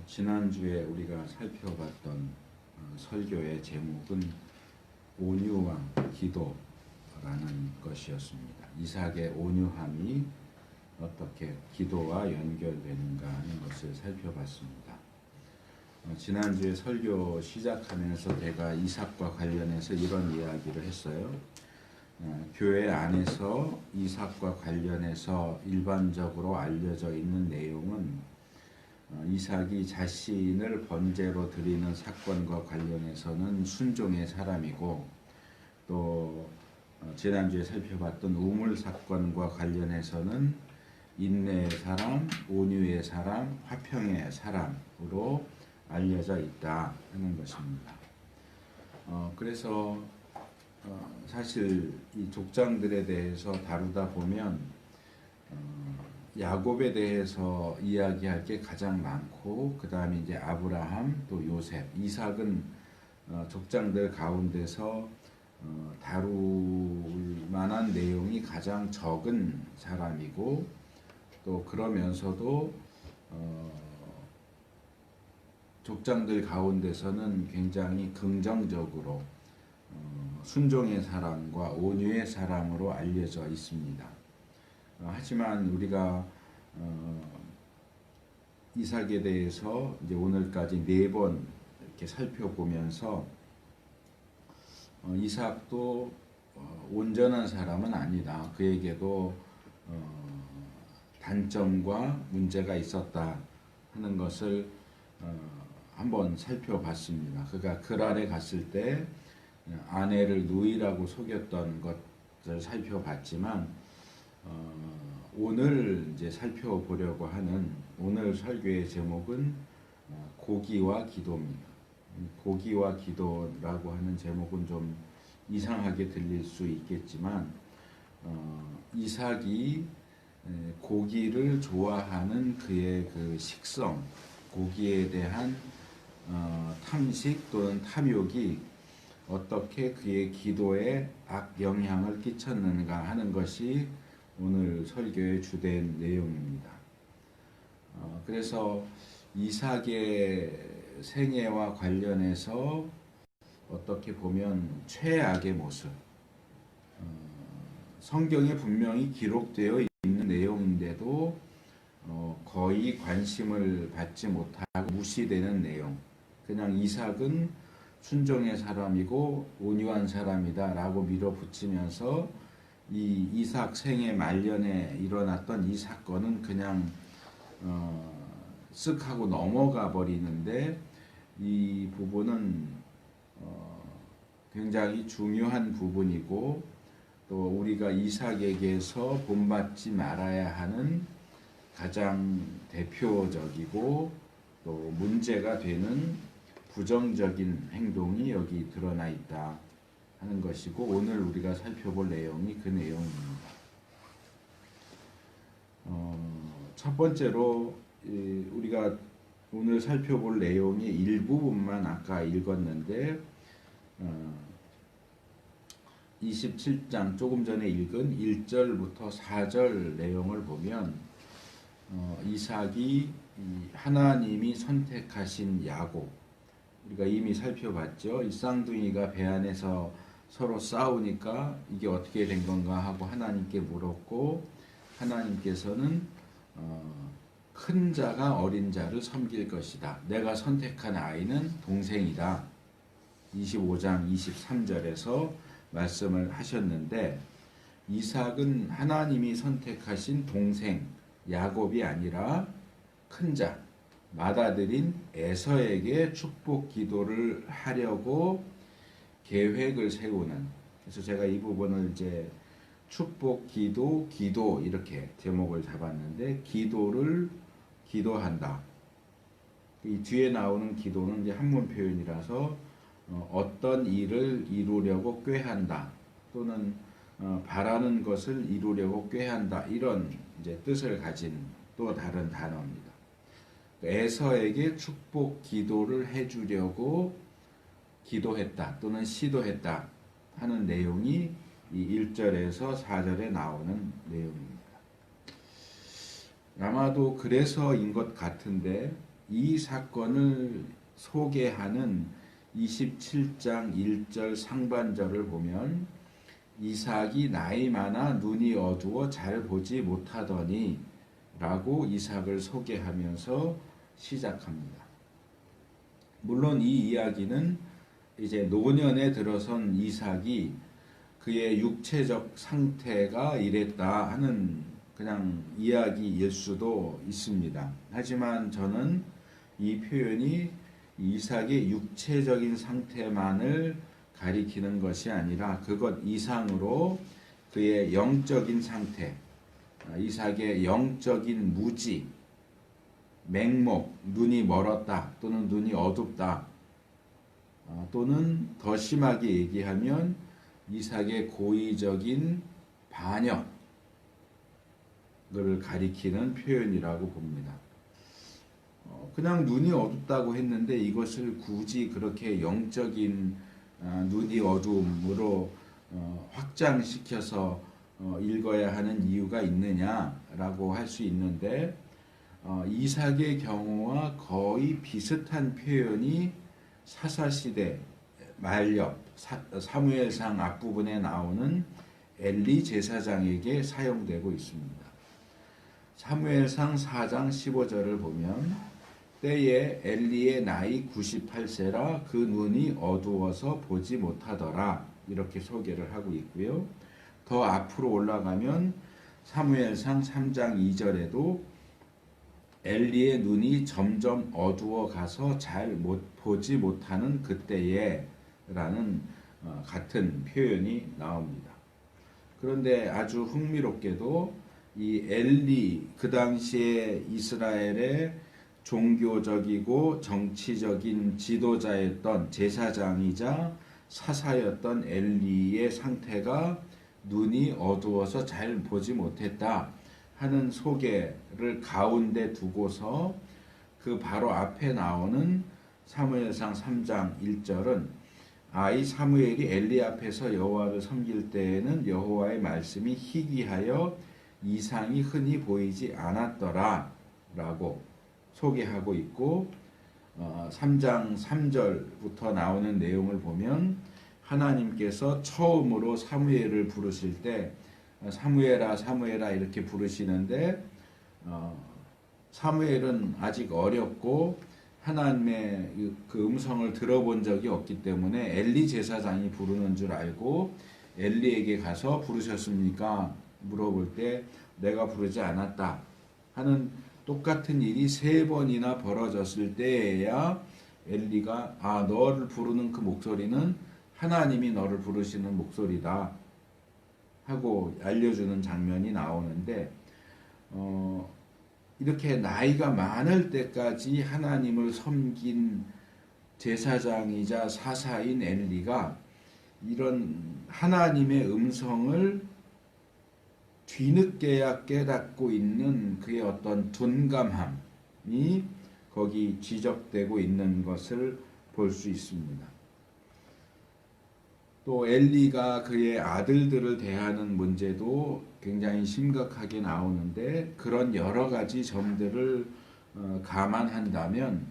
지난주에 우리가 살펴봤던 설교의 제목은 온유와 기도라는 것이었습니다. 이삭의 온유함이 어떻게 기도와 연결되는가 하는 것을 살펴봤습니다. 지난주에 설교 시작하면서 제가 이삭과 관련해서 이런 이야기를 했어요. 교회 안에서 이삭과 관련해서 일반적으로 알려져 있는 내용은 이삭이 자신을 번제로 드리는 사건과 관련해서는 순종의 사람이고, 또 지난주에 살펴봤던 우물 사건과 관련해서는 인내의 사람, 온유의 사람, 화평의 사람으로 알려져 있다 하는 것입니다. 그래서 사실 이 족장들에 대해서 다루다 보면 야곱에 대해서 이야기할 게 가장 많고, 그 다음에 이제 아브라함, 또 요셉, 이삭은 족장들 가운데서 다룰 만한 내용이 가장 적은 사람이고, 또 그러면서도 족장들 가운데서는 굉장히 긍정적으로 순종의 사람과 온유의 사람으로 알려져 있습니다. 하지만 우리가 이삭에 대해서 이제 오늘까지 4번 이렇게 살펴보면서 이삭도 온전한 사람은 아니다. 그에게도 단점과 문제가 있었다 하는 것을 한번 살펴봤습니다. 그가 그랄에 갔을 때 아내를 누이라고 속였던 것을 살펴봤지만, 오늘 이제 살펴보려고 하는 오늘 설교의 제목은 고기와 기도입니다. 고기와 기도라고 하는 제목은 좀 이상하게 들릴 수 있겠지만, 이삭이 고기를 좋아하는 그의 그 식성, 고기에 대한 탐식 또는 탐욕이 어떻게 그의 기도에 악영향을 끼쳤는가 하는 것이 오늘 설교의 주된 내용입니다. 그래서 이삭의 생애와 관련해서 어떻게 보면 최악의 모습, 성경에 분명히 기록되어 있는 내용인데도 거의 관심을 받지 못하고 무시되는 내용, 그냥 이삭은 순종의 사람이고 온유한 사람이다 라고 밀어붙이면서 이 이삭 생애 말년에 일어났던 이 사건은 그냥 쓱 하고 넘어가 버리는데, 이 부분은 굉장히 중요한 부분이고, 또 우리가 이삭에게서 본받지 말아야 하는 가장 대표적이고 또 문제가 되는 부정적인 행동이 여기 드러나 있다 하는 것이고, 오늘 우리가 살펴볼 내용이 그 내용입니다. 첫 번째로 우리가 오늘 살펴볼 내용의 일부분만 아까 읽었는데, 27장 조금 전에 읽은 1절부터 4절 내용을 보면 이삭이 하나님이 선택하신 야곱, 우리가 이미 살펴봤죠. 이 쌍둥이가 배 안에서 서로 싸우니까 이게 어떻게 된 건가 하고 하나님께 물었고, 하나님께서는 큰 자가 어린 자를 섬길 것이다. 내가 선택한 아이는 동생이다. 25장 23절에서 말씀을 하셨는데, 이삭은 하나님이 선택하신 동생 야곱이 아니라 큰 자, 맏아들인 에서에게 축복 기도를 하려고 계획을 세우는, 그래서 제가 이 부분을 이제 축복 기도, 기도 이렇게 제목을 잡았는데, 기도를 기도한다. 이 뒤에 나오는 기도는 이제 한문 표현이라서 어떤 일을 이루려고 꾀한다, 또는 바라는 것을 이루려고 꾀한다, 이런 이제 뜻을 가진 또 다른 단어입니다. 에서에게 축복 기도를 해주려고 기도했다 또는 시도했다 하는 내용이 이 1절에서 4절에 나오는 내용입니다. 아마도 그래서인 것 같은데, 이 사건을 소개하는 27장 1절 상반절을 보면 이삭이 나이 많아 눈이 어두워 잘 보지 못하더니 라고 이삭을 소개하면서 시작합니다. 물론 이 이야기는 이제 노년에 들어선 이삭이 그의 육체적 상태가 이랬다 하는 그냥 이야기일 수도 있습니다. 하지만 저는 이 표현이 이삭의 육체적인 상태만을 가리키는 것이 아니라 그것 이상으로 그의 영적인 상태, 이삭의 영적인 무지, 맹목, 눈이 멀었다 또는 눈이 어둡다, 또는 더 심하게 얘기하면 이삭의 고의적인 반역을 가리키는 표현이라고 봅니다. 그냥 눈이 어둡다고 했는데 이것을 굳이 그렇게 영적인 눈이 어두움으로 확장시켜서 읽어야 하는 이유가 있느냐라고 할 수 있는데, 이삭의 경우와 거의 비슷한 표현이 사사시대 말엽 사무엘상 앞부분에 나오는 엘리 제사장에게 사용되고 있습니다. 사무엘상 4장 15절을 보면 때에 엘리의 나이 98세라 그 눈이 어두워서 보지 못하더라 이렇게 소개를 하고 있고요. 더 앞으로 올라가면 사무엘상 3장 2절에도 엘리의 눈이 점점 어두워 가서 잘 보지 못하는 그때에 라는 같은 표현이 나옵니다. 그런데 아주 흥미롭게도 이 엘리, 그 당시에 이스라엘의 종교적이고 정치적인 지도자였던 제사장이자 사사였던 엘리의 상태가 눈이 어두워서 잘 보지 못했다 하는 소개를 가운데 두고서 그 바로 앞에 나오는 사무엘상 3장 1절은 이 사무엘이 엘리 앞에서 여호와를 섬길 때에는 여호와의 말씀이 희귀하여 이상이 흔히 보이지 않았더라 라고 소개하고 있고, 3장 3절부터 나오는 내용을 보면 하나님께서 처음으로 사무엘을 부르실 때 사무엘아 사무엘아 이렇게 부르시는데, 사무엘은 아직 어렸고 하나님의 그 음성을 들어본 적이 없기 때문에 엘리 제사장이 부르는 줄 알고 엘리에게 가서 부르셨습니까? 물어볼 때 내가 부르지 않았다 하는 똑같은 일이 3번이나 벌어졌을 때에야 엘리가 너를 부르는 그 목소리는 하나님이 너를 부르시는 목소리다 하고 알려주는 장면이 나오는데, 이렇게 나이가 많을 때까지 하나님을 섬긴 제사장이자 사사인 엘리가 이런 하나님의 음성을 뒤늦게야 깨닫고 있는 그의 어떤 둔감함이 거기 지적되고 있는 것을 볼 수 있습니다. 또 엘리가 그의 아들들을 대하는 문제도 굉장히 심각하게 나오는데, 그런 여러 가지 점들을 감안한다면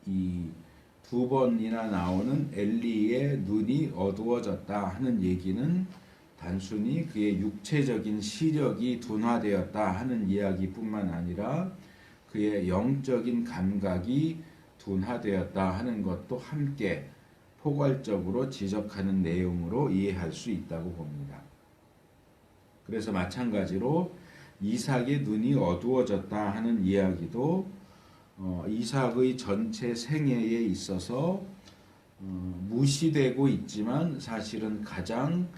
이 2번이나 나오는 엘리의 눈이 어두워졌다 하는 얘기는 단순히 그의 육체적인 시력이 둔화되었다 하는 이야기뿐만 아니라 그의 영적인 감각이 둔화되었다 하는 것도 함께 포괄적으로 지적하는 내용으로 이해할 수 있다고 봅니다. 그래서 마찬가지로 이삭의 눈이 어두워졌다 하는 이야기도 이삭의 전체 생애에 있어서 무시되고 있지만 사실은 가장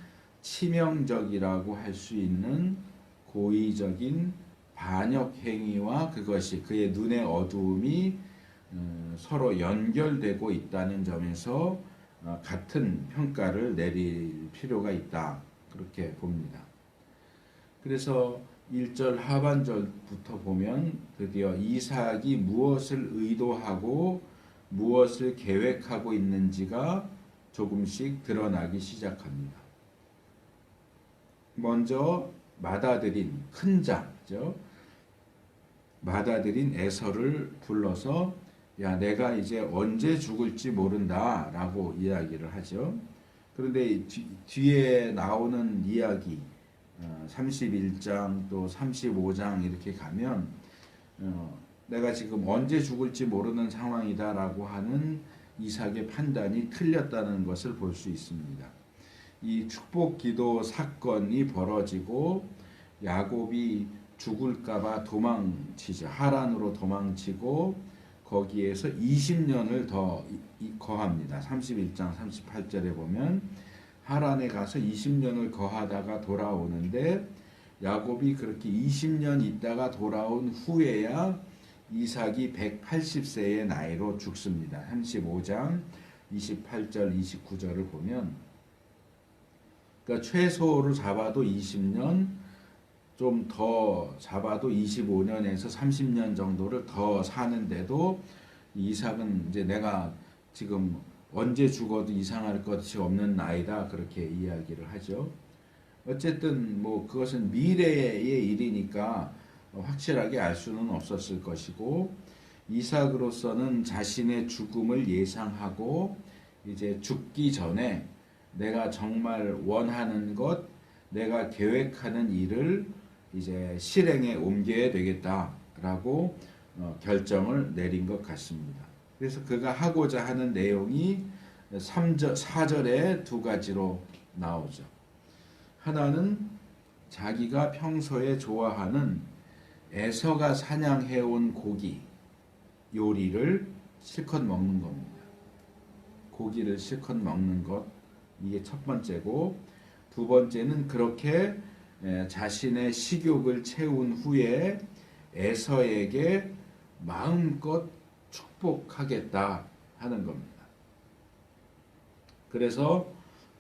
치명적이라고 할 수 있는 고의적인 반역 행위와 그것이 그의 눈의 어두움이 서로 연결되고 있다는 점에서 같은 평가를 내릴 필요가 있다 그렇게 봅니다. 그래서 1절 하반절부터 보면 드디어 이삭이 무엇을 의도하고 무엇을 계획하고 있는지가 조금씩 드러나기 시작합니다. 먼저 맏아들인 큰 자죠. ματ아들인 에서를 불러서 야, 내가 이제 언제 죽을지 모른다라고 이야기를 하죠. 그런데 뒤에 나오는 이야기 31장 또 35장 이렇게 가면 내가 지금 언제 죽을지 모르는 상황이다라고 하는 이삭의 판단이 틀렸다는 것을 볼 수 있습니다. 이 축복 기도 사건이 벌어지고 야곱이 죽을까봐 도망치죠. 하란으로 도망치고 거기에서 20년을 더 거합니다. 31장 38절에 보면 하란에 가서 20년을 거하다가 돌아오는데 야곱이 그렇게 20년 있다가 돌아온 후에야 이삭이 180세의 나이로 죽습니다. 35장 28절 29절을 보면 그러니까 최소로 잡아도 20년 좀 더 잡아도 25년에서 30년 정도를 더 사는데도 이삭은 이제 내가 지금 언제 죽어도 이상할 것이 없는 나이다 그렇게 이야기를 하죠. 어쨌든 뭐 그것은 미래의 일이니까 확실하게 알 수는 없었을 것이고 이삭으로서는 자신의 죽음을 예상하고 이제 죽기 전에 내가 정말 원하는 것, 내가 계획하는 일을 이제 실행에 옮겨야 되겠다라고 결정을 내린 것 같습니다. 그래서 그가 하고자 하는 내용이 4절에 두 가지로 나오죠. 하나는 자기가 평소에 좋아하는 에서가 사냥해온 고기 요리를 실컷 먹는 겁니다. 고기를 실컷 먹는 것 이게 첫 번째고 두 번째는 그렇게 자신의 식욕을 채운 후에 에서에게 마음껏 축복하겠다 하는 겁니다. 그래서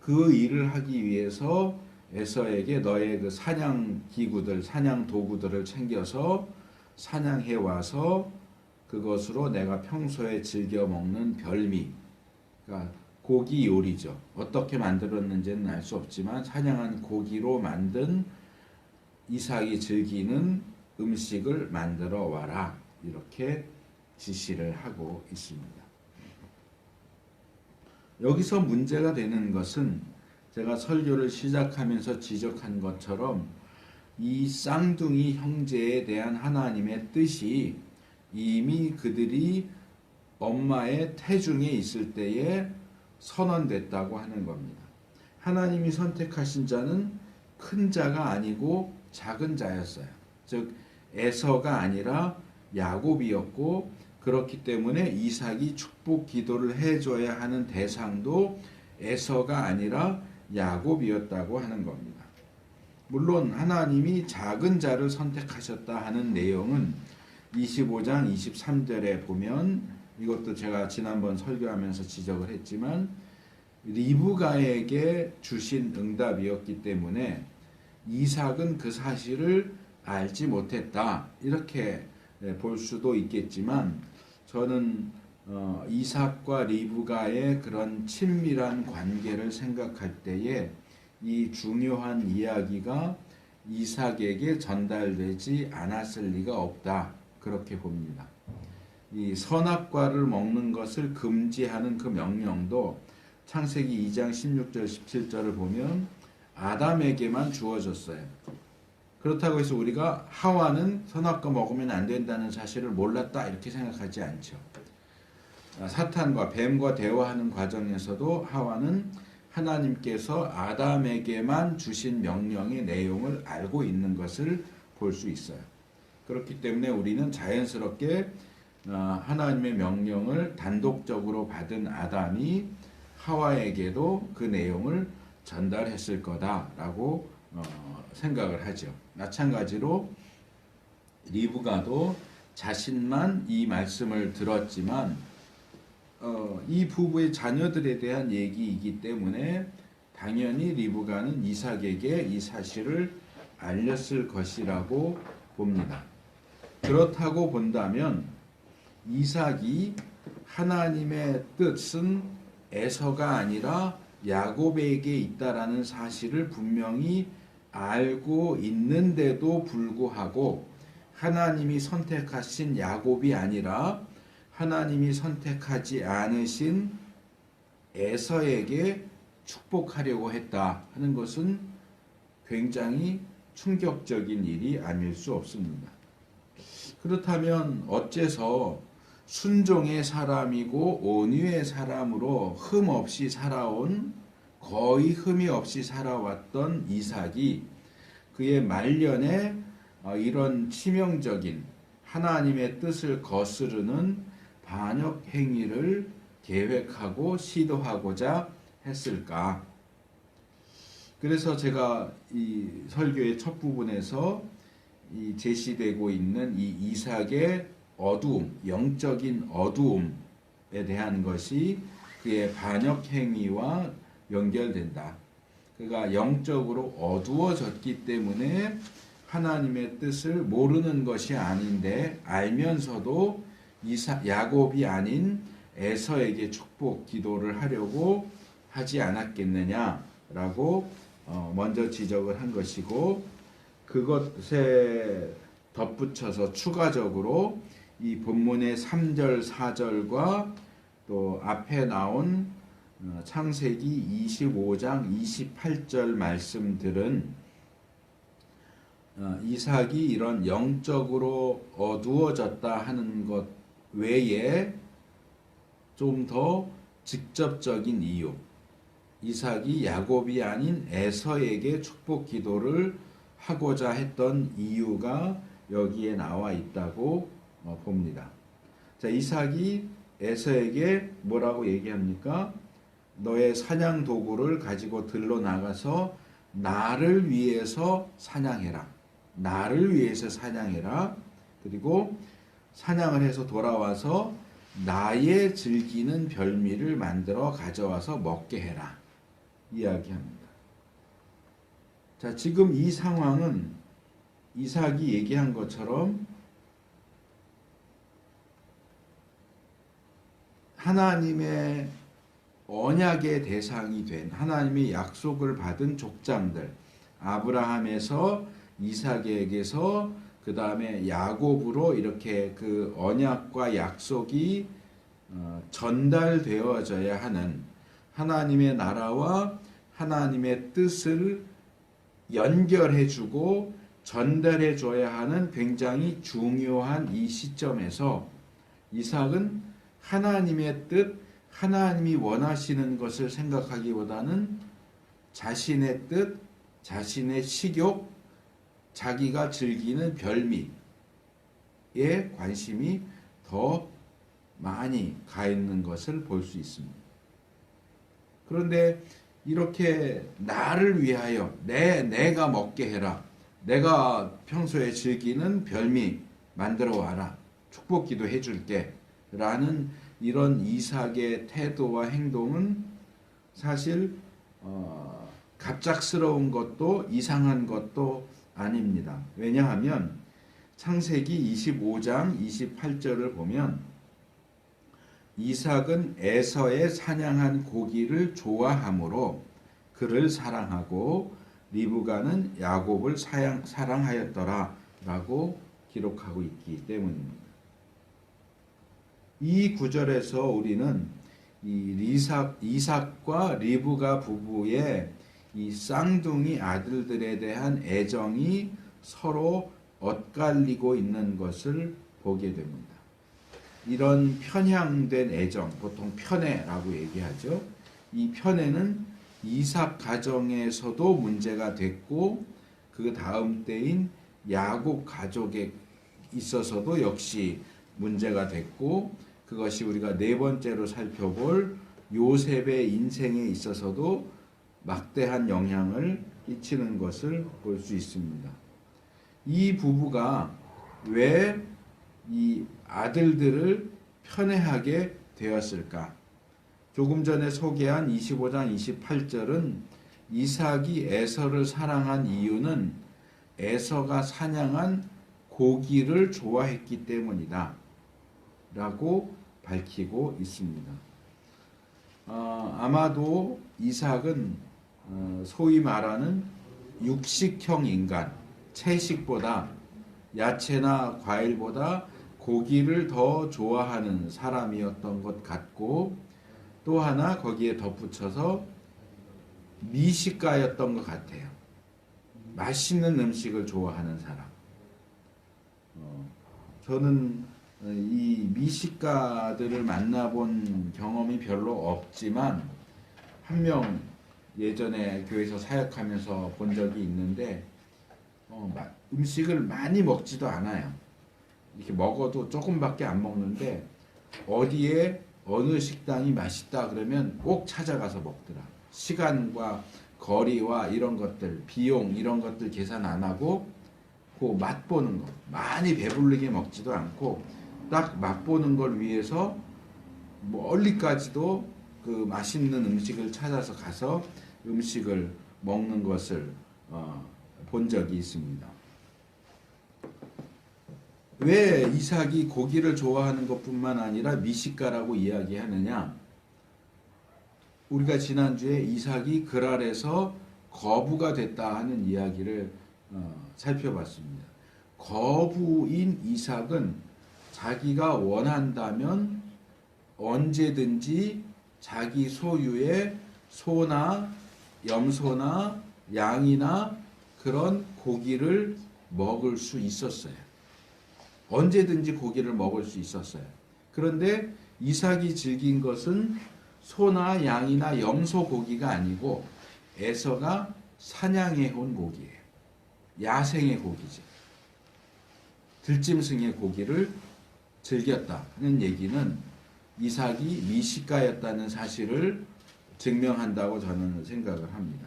그 일을 하기 위해서 에서에게 너의 그 사냥 기구들, 사냥 도구들을 챙겨서 사냥해 와서 그것으로 내가 평소에 즐겨 먹는 별미, 그러니까 고기 요리죠. 어떻게 만들었는지는 알 수 없지만 사냥한 고기로 만든 이삭이 즐기는 음식을 만들어 와라. 이렇게 지시를 하고 있습니다. 여기서 문제가 되는 것은 제가 설교를 시작하면서 지적한 것처럼 이 쌍둥이 형제에 대한 하나님의 뜻이 이미 그들이 엄마의 태중에 있을 때에 선언됐다고 하는 겁니다. 하나님이 선택하신 자는 큰 자가 아니고 작은 자였어요. 즉 에서가 아니라 야곱이었고 그렇기 때문에 이삭이 축복 기도를 해줘야 하는 대상도 에서가 아니라 야곱이었다고 하는 겁니다. 물론 하나님이 작은 자를 선택하셨다 하는 내용은 25장 23절에 보면 이것도 제가 지난번 설교하면서 지적을 했지만 리브가에게 주신 응답이었기 때문에 이삭은 그 사실을 알지 못했다 이렇게 볼 수도 있겠지만 저는 이삭과 리브가의 그런 친밀한 관계를 생각할 때에 이 중요한 이야기가 이삭에게 전달되지 않았을 리가 없다 그렇게 봅니다. 이 선악과를 먹는 것을 금지하는 그 명령도 창세기 2장 16절 17절을 보면 아담에게만 주어졌어요. 그렇다고 해서 우리가 하와는 선악과 먹으면 안 된다는 사실을 몰랐다 이렇게 생각하지 않죠. 사탄과 뱀과 대화하는 과정에서도 하와는 하나님께서 아담에게만 주신 명령의 내용을 알고 있는 것을 볼 수 있어요. 그렇기 때문에 우리는 자연스럽게 하나님의 명령을 단독적으로 받은 아담이 하와에게도 그 내용을 전달했을 거다라고 생각을 하죠. 마찬가지로 리브가도 자신만 이 말씀을 들었지만 이 부부의 자녀들에 대한 얘기이기 때문에 당연히 리브가는 이삭에게 이 사실을 알렸을 것이라고 봅니다. 그렇다고 본다면 이삭이 하나님의 뜻은 에서가 아니라 야곱에게 있다라는 사실을 분명히 알고 있는데도 불구하고 하나님이 선택하신 야곱이 아니라 하나님이 선택하지 않으신 에서에게 축복하려고 했다 하는 것은 굉장히 충격적인 일이 아닐 수 없습니다. 그렇다면 어째서 순종의 사람이고 온유의 사람으로 흠 없이 살아온, 거의 흠이 없이 살아왔던 이삭이 그의 말년에 이런 치명적인 하나님의 뜻을 거스르는 반역 행위를 계획하고 시도하고자 했을까? 그래서 제가 이 설교의 첫 부분에서 이 제시되고 있는 이 이삭의 어두움, 영적인 어두움에 대한 것이 그의 반역 행위와 연결된다. 그가 영적으로 어두워졌기 때문에 하나님의 뜻을 모르는 것이 아닌데 알면서도 야곱이 아닌 에서에게 축복 기도를 하려고 하지 않았겠느냐라고 먼저 지적을 한 것이고, 그것에 덧붙여서 추가적으로 이 본문의 3절, 4절과 또 앞에 나온 창세기 25장 28절 말씀들은 이삭이 이런 영적으로 어두워졌다 하는 것 외에 좀 더 직접적인 이유, 이삭이 야곱이 아닌 에서에게 축복 기도를 하고자 했던 이유가 여기에 나와 있다고 봅니다. 자, 이삭이 에서에게 뭐라고 얘기합니까? 너의 사냥 도구를 가지고 들러 나가서 나를 위해서 사냥해라. 나를 위해서 사냥해라. 그리고 사냥을 해서 돌아와서 나의 즐기는 별미를 만들어 가져와서 먹게 해라. 이야기합니다. 자, 지금 이 상황은 이삭이 얘기한 것처럼 하나님의 언약의 대상이 된, 하나님의 약속을 받은 족장들, 아브라함에서 이삭에게서 그 다음에 야곱으로 이렇게 그 언약과 약속이 전달되어져야 하는 하나님의 나라와 하나님의 뜻을 연결해주고 전달해줘야 하는 굉장히 중요한 이 시점에서 이삭은 하나님의 뜻, 하나님이 원하시는 것을 생각하기보다는 자신의 뜻, 자신의 식욕, 자기가 즐기는 별미에 관심이 더 많이 가 있는 것을 볼 수 있습니다. 그런데 이렇게 나를 위하여 내가 먹게 해라. 내가 평소에 즐기는 별미 만들어 와라. 축복기도 해줄게. 라는 이런 이삭의 태도와 행동은 사실 갑작스러운 것도 이상한 것도 아닙니다. 왜냐하면 창세기 25장 28절을 보면 이삭은 에서의 사냥한 고기를 좋아하므로 그를 사랑하고 리브가는 야곱을 사랑하였더라 라고 기록하고 있기 때문입니다. 이 구절에서 우리는 이 이삭과 리브가 부부의 이 쌍둥이 아들들에 대한 애정이 서로 엇갈리고 있는 것을 보게 됩니다. 이런 편향된 애정, 보통 편애라고 얘기하죠. 이 편애는 이삭 가정에서도 문제가 됐고 그 다음 때인 야곱 가족에 있어서도 역시 문제가 됐고, 그것이 우리가 네 번째로 살펴볼 요셉의 인생에 있어서도 막대한 영향을 끼치는 것을 볼 수 있습니다. 이 부부가 왜 이 아들들을 편애하게 되었을까? 조금 전에 소개한 25장 28절은 이삭이 에서를 사랑한 이유는 에서가 사냥한 고기를 좋아했기 때문이다 라고 밝히고 있습니다. 아마도 이삭은 소위 말하는 육식형 인간, 채식보다 야채나 과일보다 고기를 더 좋아하는 사람이었던 것 같고, 또 하나 거기에 덧붙여서 미식가였던 것 같아요. 맛있는 음식을 좋아하는 사람. 저는 이 미식가들을 만나본 경험이 별로 없지만 한 명 예전에 교회에서 사역하면서 본 적이 있는데 음식을 많이 먹지도 않아요. 이렇게 먹어도 조금밖에 안 먹는데 어디에 어느 식당이 맛있다 그러면 꼭 찾아가서 먹더라. 시간과 거리와 이런 것들, 비용 이런 것들 계산 안 하고 그 맛보는 거, 많이 배부르게 먹지도 않고 딱 맛보는 걸 위해서 멀리까지도 그 맛있는 음식을 찾아서 가서 음식을 먹는 것을 본 적이 있습니다. 왜 이삭이 고기를 좋아하는 것뿐만 아니라 미식가라고 이야기하느냐? 우리가 지난주에 이삭이 그랄에서 거부가 됐다 하는 이야기를 살펴봤습니다. 거부인 이삭은 자기가 원한다면 언제든지 자기 소유의 소나 염소나 양이나 그런 고기를 먹을 수 있었어요. 언제든지 고기를 먹을 수 있었어요. 그런데 이삭이 즐긴 것은 소나 양이나 염소 고기가 아니고 에서가 사냥해 온 고기예요. 야생의 고기죠. 들짐승의 고기를 즐겼다는 얘기는 이삭이 미식가였다는 사실을 증명한다고 저는 생각을 합니다.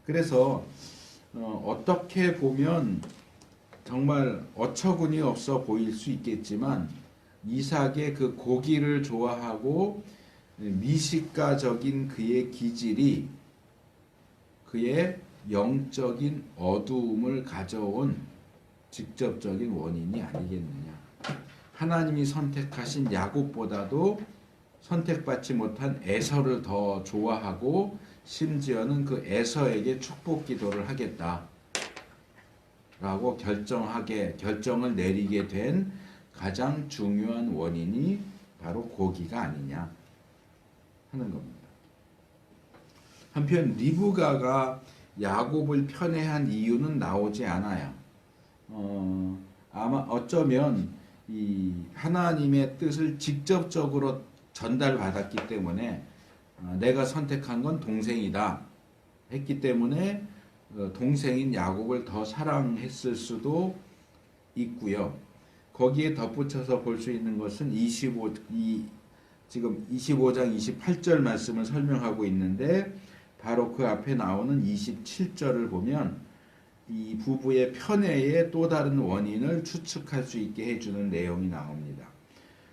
그래서 어떻게 보면 정말 어처구니 없어 보일 수 있겠지만 이삭의 그 고기를 좋아하고 미식가적인 그의 기질이 그의 영적인 어두움을 가져온 직접적인 원인이 아니겠느냐. 하나님이 선택하신 야곱보다도 선택받지 못한 에서를 더 좋아하고 심지어는 그 에서에게 축복 기도를 하겠다 라고 결정을 내리게 된 가장 중요한 원인이 바로 고기가 아니냐 하는 겁니다. 한편 리브가가 야곱을 편애한 이유는 나오지 않아요. 아마 어쩌면 이 하나님의 뜻을 직접적으로 전달받았기 때문에 내가 선택한 건 동생이다 했기 때문에 동생인 야곱을 더 사랑했을 수도 있고요. 거기에 덧붙여서 볼 수 있는 것은 지금 25장 28절 말씀을 설명하고 있는데 바로 그 앞에 나오는 27절을 보면 이 부부의 편애의 또 다른 원인을 추측할 수 있게 해주는 내용이 나옵니다.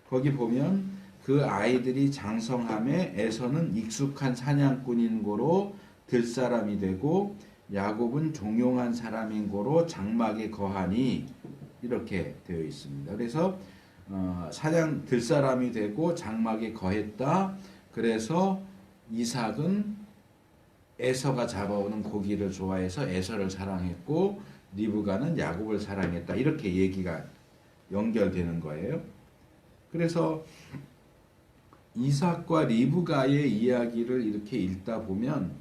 거기 보면 그 아이들이 장성함에 에서는 익숙한 사냥꾼인 고로 들사람이 되고 야곱은 종용한 사람인 고로 장막에 거하니 이렇게 되어 있습니다. 그래서 들사람이 되고 장막에 거했다. 그래서 이삭은 에서가 잡아오는 고기를 좋아해서 에서를 사랑했고 리브가는 야곱을 사랑했다. 이렇게 얘기가 연결되는 거예요. 그래서 이삭과 리브가의 이야기를 이렇게 읽다 보면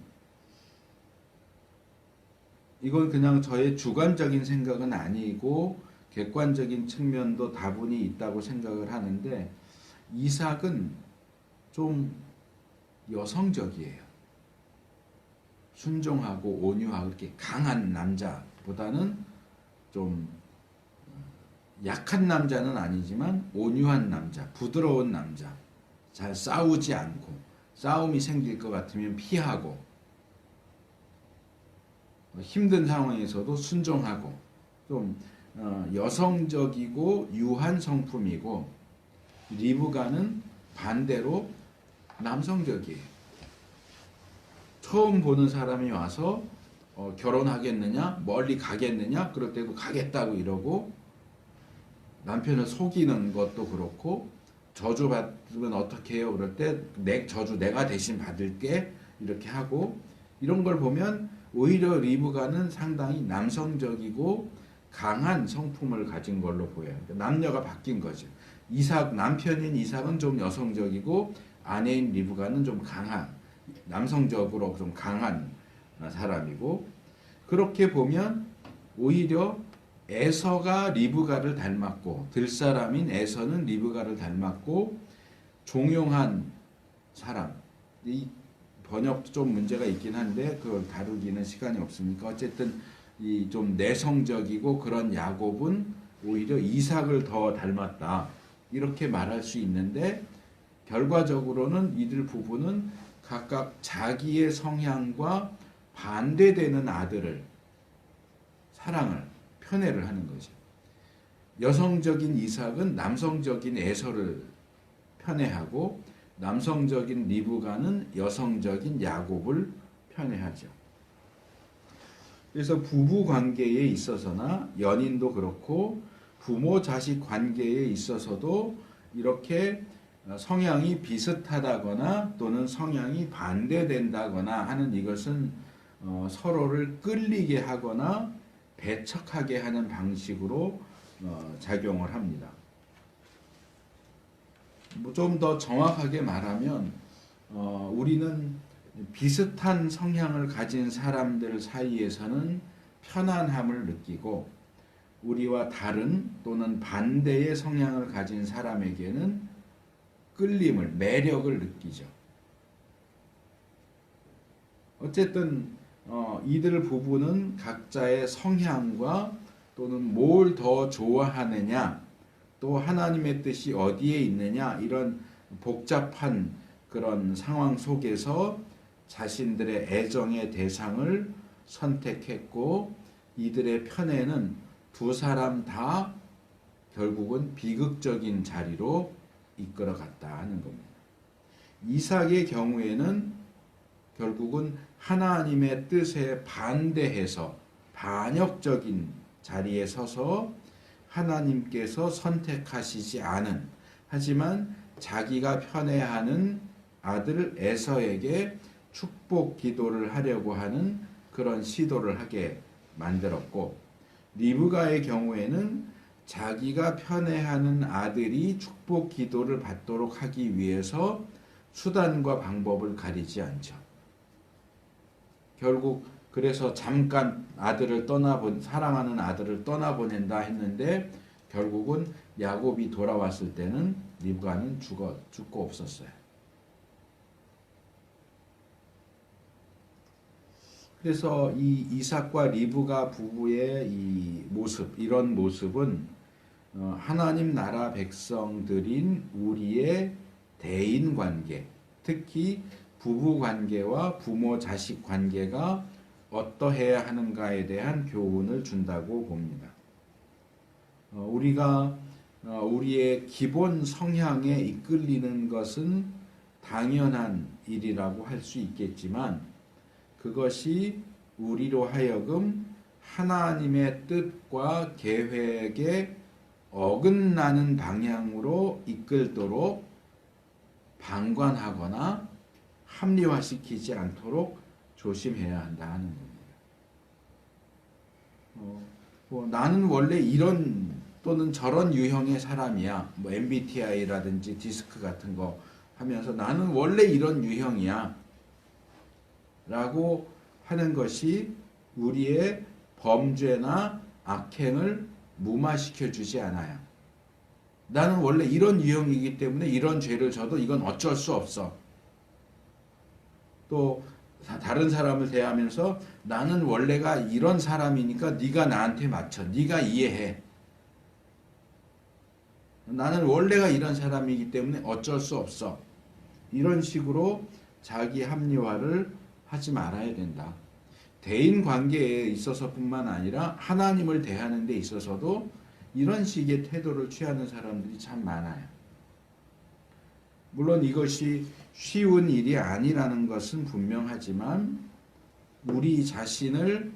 이건 그냥 저의 주관적인 생각은 아니고 객관적인 측면도 다분히 있다고 생각을 하는데 이삭은 좀 여성적이에요. 순종하고 온유하고 이렇게 강한 남자보다는 좀 약한 남자는 아니지만 온유한 남자, 부드러운 남자, 잘 싸우지 않고 싸움이 생길 것 같으면 피하고 힘든 상황에서도 순종하고 좀 여성적이고 유한 성품이고 리브가는 반대로 남성적이에요. 처음 보는 사람이 와서 결혼하겠느냐 멀리 가겠느냐 그럴 때도 가겠다고 이러고 남편을 속이는 것도 그렇고 저주 받으면 어떻게 해요 그럴 때 저주 내가 대신 받을게 이렇게 하고 이런 걸 보면 오히려 리브가는 상당히 남성적이고 강한 성품을 가진 걸로 보여요. 남녀가 바뀐 거죠. 남편인 이삭은 좀 여성적이고 아내인 리브가는 좀 강한, 남성적으로 좀 강한 사람이고, 그렇게 보면 오히려 에서가 리브가를 닮았고, 들사람인 에서는 리브가를 닮았고, 종용한 사람. 이 번역도 좀 문제가 있긴 한데 그걸 다루기는 시간이 없으니까 어쨌든 이 좀 내성적이고 그런 야곱은 오히려 이삭을 더 닮았다, 이렇게 말할 수 있는데, 결과적으로는 이들 부부는 각각 자기의 성향과 반대되는 아들을 사랑을 편애를 하는 거죠. 여성적인 이삭은 남성적인 에서를 편애하고, 남성적인 리브가는 여성적인 야곱을 편애하죠. 그래서 부부 관계에 있어서나 연인도 그렇고 부모 자식 관계에 있어서도 이렇게 성향이 비슷하다거나 또는 성향이 반대된다거나 하는 이것은 서로를 끌리게 하거나 배척하게 하는 방식으로 작용을 합니다. 좀 더 정확하게 말하면 우리는 비슷한 성향을 가진 사람들 사이에서는 편안함을 느끼고, 우리와 다른 또는 반대의 성향을 가진 사람에게는 끌림을, 매력을 느끼죠. 어쨌든 이들 부부는 각자의 성향과 또는 뭘 더 좋아하느냐, 또 하나님의 뜻이 어디에 있느냐, 이런 복잡한 그런 상황 속에서 자신들의 애정의 대상을 선택했고, 이들의 편애는 두 사람 다 결국은 비극적인 자리로 이끌어갔다 하는 겁니다. 이삭의 경우에는 결국은 하나님의 뜻에 반대해서 반역적인 자리에 서서 하나님께서 선택하시지 않은, 하지만 자기가 편애하는 아들 에서에게 축복 기도를 하려고 하는 그런 시도를 하게 만들었고, 리브가의 경우에는 자기가 편애하는 아들이 축복 기도를 받도록 하기 위해서 수단과 방법을 가리지 않죠. 결국 그래서 잠깐 사랑하는 아들을 떠나보낸다 했는데, 결국은 야곱이 돌아왔을 때는 리브가는 죽고 없었어요. 그래서 이 이삭과 리브가 부부의 이 모습, 이런 모습은 하나님 나라 백성들인 우리의 대인 관계, 특히 부부 관계와 부모 자식 관계가 어떠해야 하는가에 대한 교훈을 준다고 봅니다. 우리가 우리의 기본 성향에 이끌리는 것은 당연한 일이라고 할 수 있겠지만, 그것이 우리로 하여금 하나님의 뜻과 계획에 어긋나는 방향으로 이끌도록 방관하거나 합리화시키지 않도록 조심해야 한다 하는 겁니다. 나는 원래 이런 또는 저런 유형의 사람이야. MBTI라든지 디스크 같은 거 하면서 나는 원래 이런 유형이야 라고 하는 것이 우리의 범죄나 악행을 무마시켜 주지 않아요. 나는 원래 이런 유형이기 때문에 이런 죄를 져도 이건 어쩔 수 없어. 또 다른 사람을 대하면서 나는 원래가 이런 사람이니까 네가 나한테 맞춰. 네가 이해해. 나는 원래가 이런 사람이기 때문에 어쩔 수 없어. 이런 식으로 자기 합리화를 하지 말아야 된다. 대인 관계에 있어서뿐만 아니라 하나님을 대하는 데 있어서도 이런 식의 태도를 취하는 사람들이 참 많아요. 물론 이것이 쉬운 일이 아니라는 것은 분명하지만, 우리 자신을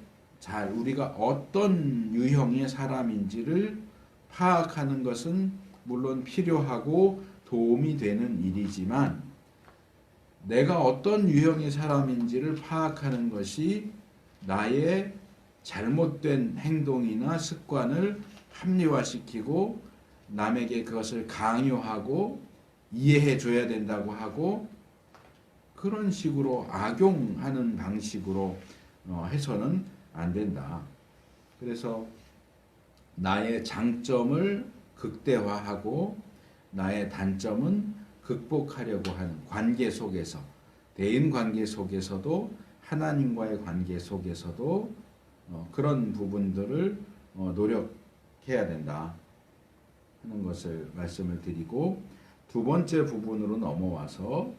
우리가 어떤 유형의 사람인지를 파악하는 것은 물론 필요하고 도움이 되는 일이지만, 내가 어떤 유형의 사람인지를 파악하는 것이 나의 잘못된 행동이나 습관을 합리화시키고 남에게 그것을 강요하고 이해해 줘야 된다고 하고 그런 식으로 악용하는 방식으로 해서는 안 된다. 그래서 나의 장점을 극대화하고 나의 단점은 극복하려고 하는 관계 속에서 대인 관계 속에서도 하나님과의 관계 속에서도 그런 부분들을 노력해야 된다 하는 것을 말씀을 드리고 두 번째 부분으로 넘어와서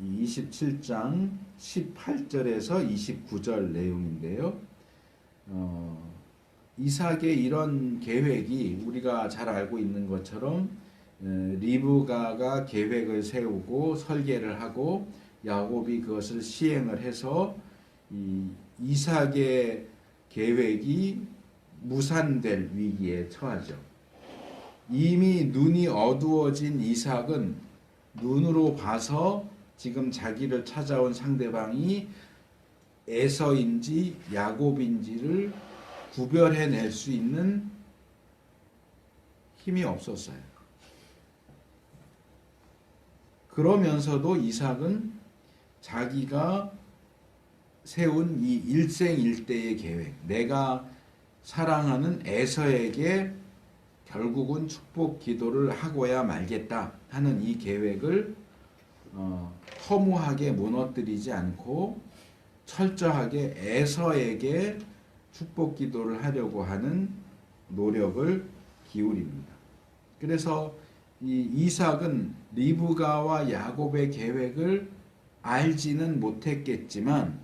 27장 18절에서 29절 내용인데요. 이삭의 이런 계획이 우리가 잘 알고 있는 것처럼 리브가가 계획을 세우고 설계를 하고 야곱이 그것을 시행을 해서 이삭의 계획이 무산될 위기에 처하죠. 이미 눈이 어두워진 이삭은 눈으로 봐서 지금 자기를 찾아온 상대방이 에서인지 야곱인지를 구별해낼 수 있는 힘이 없었어요. 그러면서도 이삭은 자기가 세운 이 일생일대의 계획, 내가 사랑하는 에서에게 결국은 축복 기도를 하고야 말겠다 하는 이 계획을 허무하게 무너뜨리지 않고 철저하게 에서에게 축복 기도를 하려고 하는 노력을 기울입니다. 그래서 이 이삭은 리브가와 야곱의 계획을 알지는 못했겠지만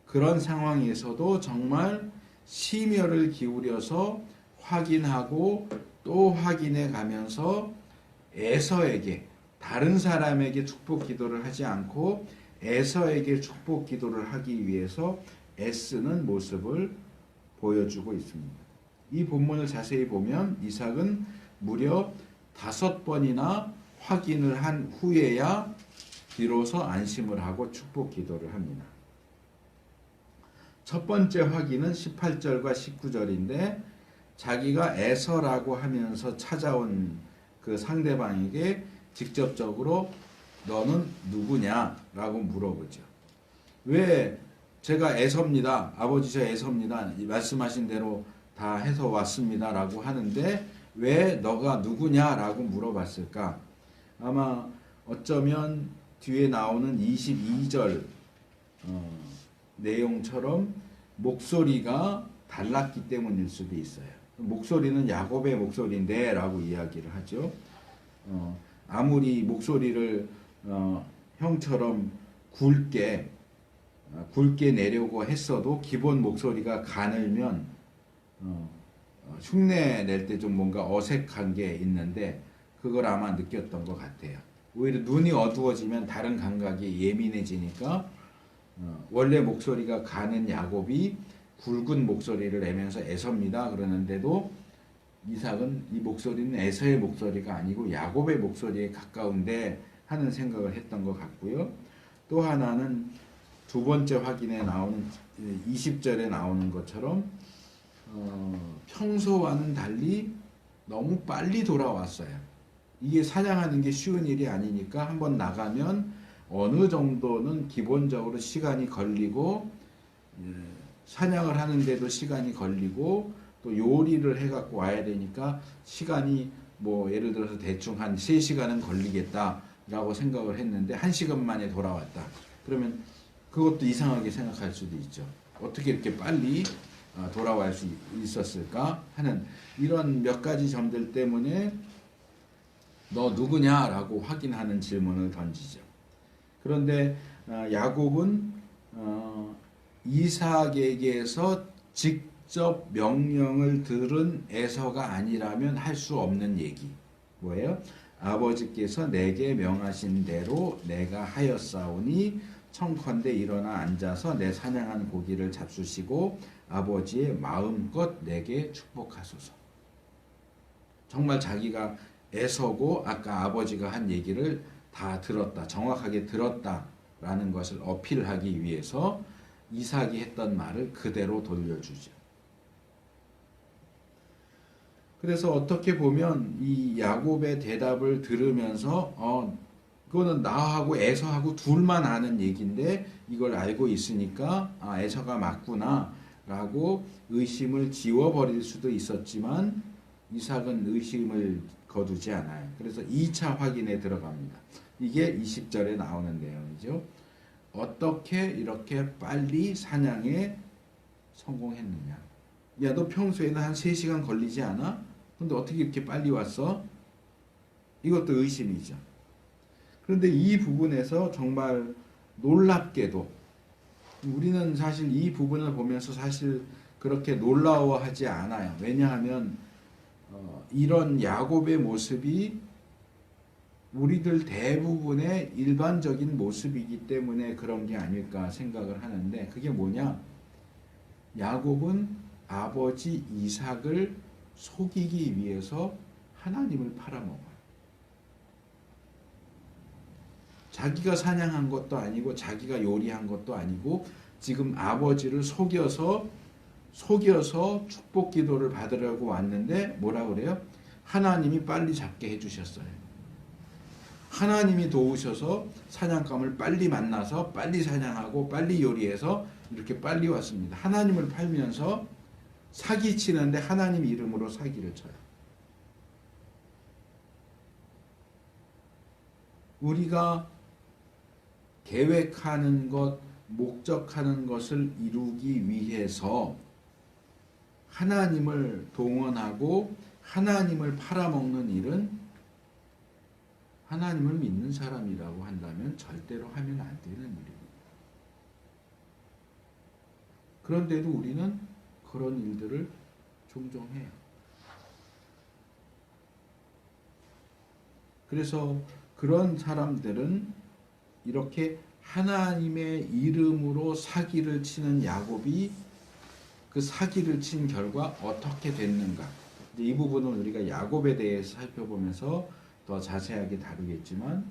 그런 상황에서도 정말 심혈을 기울여서 확인하고 또 확인해 가면서 에서에게 다른 사람에게 축복 기도를 하지 않고 에서에게 축복 기도를 하기 위해서 애쓰는 모습을 보여주고 있습니다. 이 본문을 자세히 보면 이삭은 무려 5번이나 확인을 한 후에야 비로소 안심을 하고 축복 기도를 합니다. 첫 번째 확인은 18절과 19절인데 자기가 에서라고 하면서 찾아온 그 상대방에게 직접적으로 너는 누구냐라고 물어보죠. 왜 제가 에서입니다. 아버지 저 에서입니다. 말씀하신 대로 다 해서 왔습니다. 라고 하는데 왜 너가 누구냐라고 물어봤을까? 아마 어쩌면 뒤에 나오는 22절 내용처럼 목소리가 달랐기 때문일 수도 있어요. 목소리는 야곱의 목소리인데 라고 이야기를 하죠. 아무리 목소리를 형처럼 굵게 내려고 했어도 기본 목소리가 가늘면 흉내 낼 때 좀 뭔가 어색한 게 있는데 그걸 아마 느꼈던 것 같아요. 오히려 눈이 어두워지면 다른 감각이 예민해지니까 원래 목소리가 가는 야곱이 굵은 목소리를 내면서 에서입니다 그러는데도 이삭은 이 목소리는 에서의 목소리가 아니고 야곱의 목소리에 가까운데 하는 생각을 했던 것 같고요. 또 하나는 두 번째 확인에 나오는 20절에 나오는 것처럼 평소와는 달리 너무 빨리 돌아왔어요. 이게 사냥하는 게 쉬운 일이 아니니까 한번 나가면 어느 정도는 기본적으로 시간이 걸리고 사냥을 하는데도 시간이 걸리고 또 요리를 해갖고 와야 되니까 시간이 뭐 예를 들어서 대충 한 3시간은 걸리겠다라고 생각을 했는데 1시간 만에 돌아왔다. 그러면 그것도 이상하게 생각할 수도 있죠. 어떻게 이렇게 빨리 돌아올 수 있었을까 하는 이런 몇 가지 점들 때문에 너 누구냐라고 확인하는 질문을 던지죠. 그런데 야곱은 이삭에게서 직접 명령을 들은 에서가 아니라면 할 수 없는 얘기. 뭐예요? 아버지께서 내게 명하신 대로 내가 하였사오니 청컨대 일어나 앉아서 내 사냥한 고기를 잡수시고 아버지의 마음껏 내게 축복하소서. 정말 자기가 에서고 아까 아버지가 한 얘기를 다 들었다, 정확하게 들었다라는 것을 어필하기 위해서 이삭이 했던 말을 그대로 돌려주죠. 그래서 어떻게 보면 이 야곱의 대답을 들으면서 그거는 나하고 에서하고 둘만 아는 얘기인데 이걸 알고 있으니까 에서가 맞구나 라고 의심을 지워버릴 수도 있었지만 이삭은 의심을 거두지 않아요. 그래서 2차 확인에 들어갑니다. 이게 20절에 나오는 내용이죠. 어떻게 이렇게 빨리 사냥에 성공했느냐. 야, 너 평소에는 한 3시간 걸리지 않아? 근데 어떻게 이렇게 빨리 왔어? 이것도 의심이죠. 그런데 이 부분에서 정말 놀랍게도 우리는 사실 이 부분을 보면서 사실 그렇게 놀라워하지 않아요. 왜냐하면 이런 야곱의 모습이 우리들 대부분의 일반적인 모습이기 때문에 그런 게 아닐까 생각을 하는데 그게 뭐냐? 야곱은 아버지 이삭을 속이기 위해서 하나님을 팔아먹어요. 자기가 사냥한 것도 아니고 자기가 요리한 것도 아니고 지금 아버지를 속여서 축복 기도를 받으려고 왔는데 뭐라 그래요? 하나님이 빨리 잡게 해주셨어요. 하나님이 도우셔서 사냥감을 빨리 만나서 빨리 사냥하고 빨리 요리해서 이렇게 빨리 왔습니다. 하나님을 팔면서 사기치는데 하나님 이름으로 사기를 쳐요. 우리가 계획하는 것, 목적하는 것을 이루기 위해서 하나님을 동원하고 하나님을 팔아먹는 일은 하나님을 믿는 사람이라고 한다면 절대로 하면 안 되는 일입니다. 그런데도 우리는 그런 일들을 종종 해요. 그래서 그런 사람들은 이렇게 하나님의 이름으로 사기를 치는 야곱이 그 사기를 친 결과 어떻게 됐는가. 이 부분은 우리가 야곱에 대해서 살펴보면서 더 자세하게 다루겠지만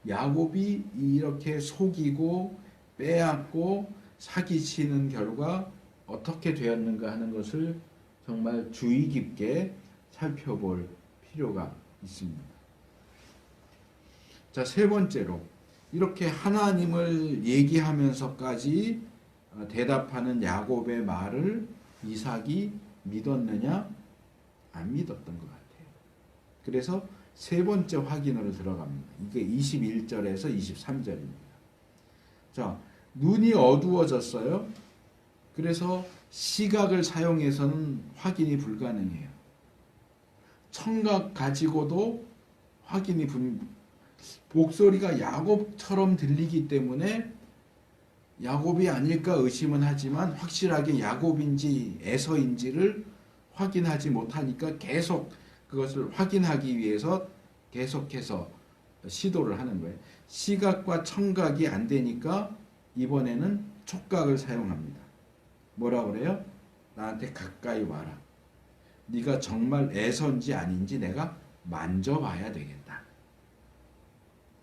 야곱이 이렇게 속이고 빼앗고 사기치는 결과 어떻게 되었는가 하는 것을 정말 주의 깊게 살펴볼 필요가 있습니다. 자, 세 번째로 이렇게 하나님을 얘기하면서까지 대답하는 야곱의 말을 이삭이 믿었느냐? 안 믿었던 것 같아요. 그래서 세 번째 확인으로 들어갑니다. 이게 21절에서 23절입니다. 자, 눈이 어두워졌어요. 그래서 시각을 사용해서는 확인이 불가능해요. 청각 가지고도 확인이 목소리가 야곱처럼 들리기 때문에 야곱이 아닐까 의심은 하지만 확실하게 야곱인지 에서인지를 확인하지 못하니까 계속 그것을 확인하기 위해서 계속해서 시도를 하는 거예요. 시각과 청각이 안 되니까 이번에는 촉각을 사용합니다. 뭐라 그래요? 나한테 가까이 와라. 네가 정말 에서인지 아닌지 내가 만져봐야 되겠다.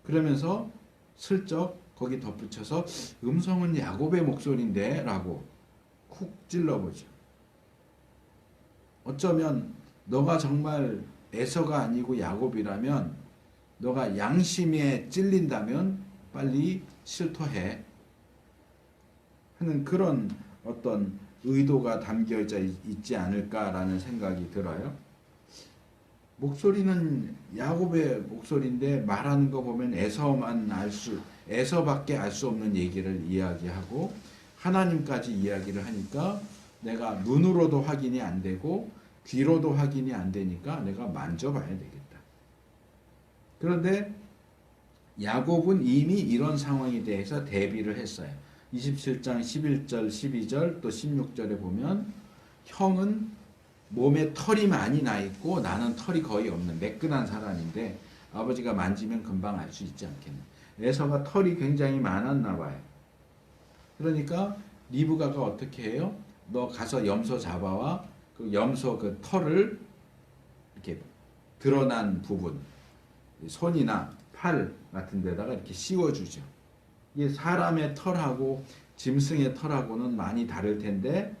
그러면서 슬쩍 거기 덧붙여서 음성은 야곱의 목소리인데 라고 쿡 찔러보죠. 어쩌면 너가 정말 에서가 아니고 야곱이라면 너가 양심에 찔린다면 빨리 실토해 하는 그런 어떤 의도가 담겨져 있지 않을까라는 생각이 들어요. 목소리는 야곱의 목소리인데 말하는 거 보면 에서밖에 알 수 없는 얘기를 이야기하고 하나님까지 이야기를 하니까 내가 눈으로도 확인이 안 되고 귀로도 확인이 안 되니까 내가 만져봐야 되겠다. 그런데 야곱은 이미 이런 상황에 대해서 대비를 했어요. 27장 11절 12절 또 16절에 보면 형은 몸에 털이 많이 나 있고 나는 털이 거의 없는 매끈한 사람인데 아버지가 만지면 금방 알 수 있지 않겠나. 에서가 털이 굉장히 많았나 봐요. 그러니까 리브가가 어떻게 해요? 너 가서 염소 잡아와 그 염소 그 털을 이렇게 드러난 부분 손이나 팔 같은 데다가 이렇게 씌워주죠. 이게 사람의 털하고 짐승의 털하고는 많이 다를 텐데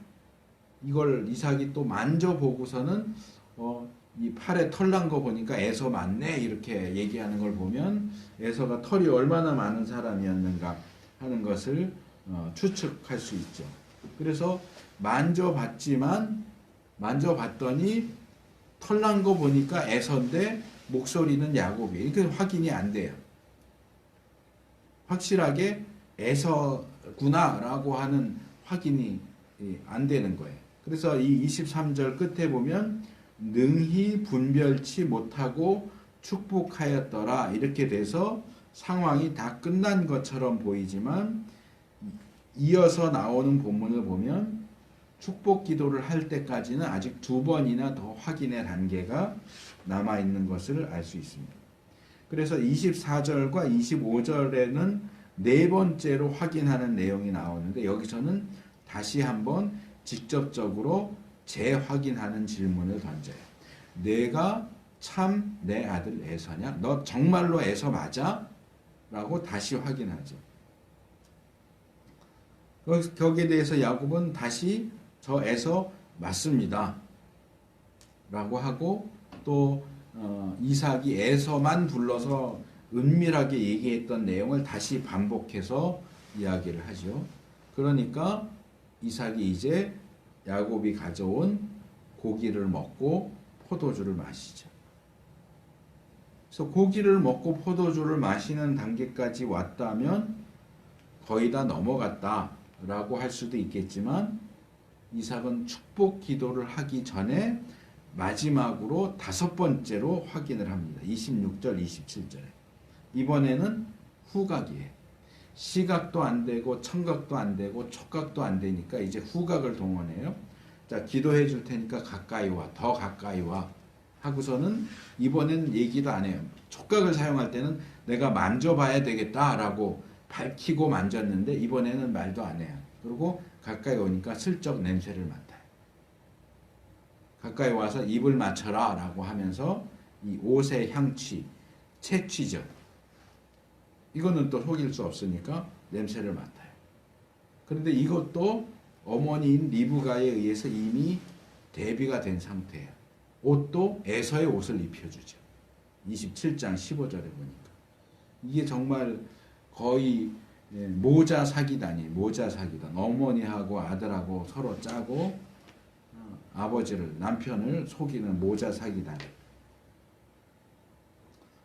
이걸 이삭이 또 만져보고서는 이 팔에 털 난 거 보니까 에서 맞네 이렇게 얘기하는 걸 보면 에서가 털이 얼마나 많은 사람이었는가 하는 것을 추측할 수 있죠. 그래서 만져봤더니 털 난 거 보니까 에서인데 목소리는 야곱이. 이게 확인이 안 돼요. 확실하게 에서구나라고 하는 확인이 안 되는 거예요. 그래서 이 23절 끝에 보면 능히 분별치 못하고 축복하였더라 이렇게 돼서 상황이 다 끝난 것처럼 보이지만 이어서 나오는 본문을 보면 축복 기도를 할 때까지는 아직 2번이나 더 확인의 단계가 남아있는 것을 알 수 있습니다. 그래서 24절과 25절에는 네 번째로 확인하는 내용이 나오는데 여기서는 다시 한번 직접적으로 재확인하는 질문을 던져요. 내가 참 내 아들 에서냐? 너 정말로 에서 맞아? 라고 다시 확인하죠. 거기에 대해서 야곱은 다시 저 에서 맞습니다. 라고 하고 또 이삭이 에서만 불러서 은밀하게 얘기했던 내용을 다시 반복해서 이야기를 하죠. 그러니까 이삭이 이제 야곱이 가져온 고기를 먹고 포도주를 마시죠. 그래서 고기를 먹고 포도주를 마시는 단계까지 왔다면 거의 다 넘어갔다라고 할 수도 있겠지만 이삭은 축복 기도를 하기 전에 마지막으로 5번째로 확인을 합니다. 26절, 27절에. 이번에는 후각이에요. 시각도 안 되고 청각도 안 되고 촉각도 안 되니까 이제 후각을 동원해요. 자, 기도해 줄 테니까 가까이 와. 더 가까이 와. 하고서는 이번엔 얘기도 안 해요. 촉각을 사용할 때는 내가 만져봐야 되겠다라고 밝히고 만졌는데 이번에는 말도 안 해요. 그리고 가까이 오니까 슬쩍 냄새를 맡아요. 가까이 와서 입을 맞춰라 라고 하면서 이 옷의 향취, 채취죠. 이거는 또 속일 수 없으니까 냄새를 맡아요. 그런데 이것도 어머니인 리브가에 의해서 이미 대비가 된 상태예요. 옷도 에서의 옷을 입혀주죠. 27장 15절에 보니까. 이게 정말 거의 모자 사기단이에요. 모자 사기단. 어머니하고 아들하고 서로 짜고 아버지를, 남편을 속이는 모자 사기단.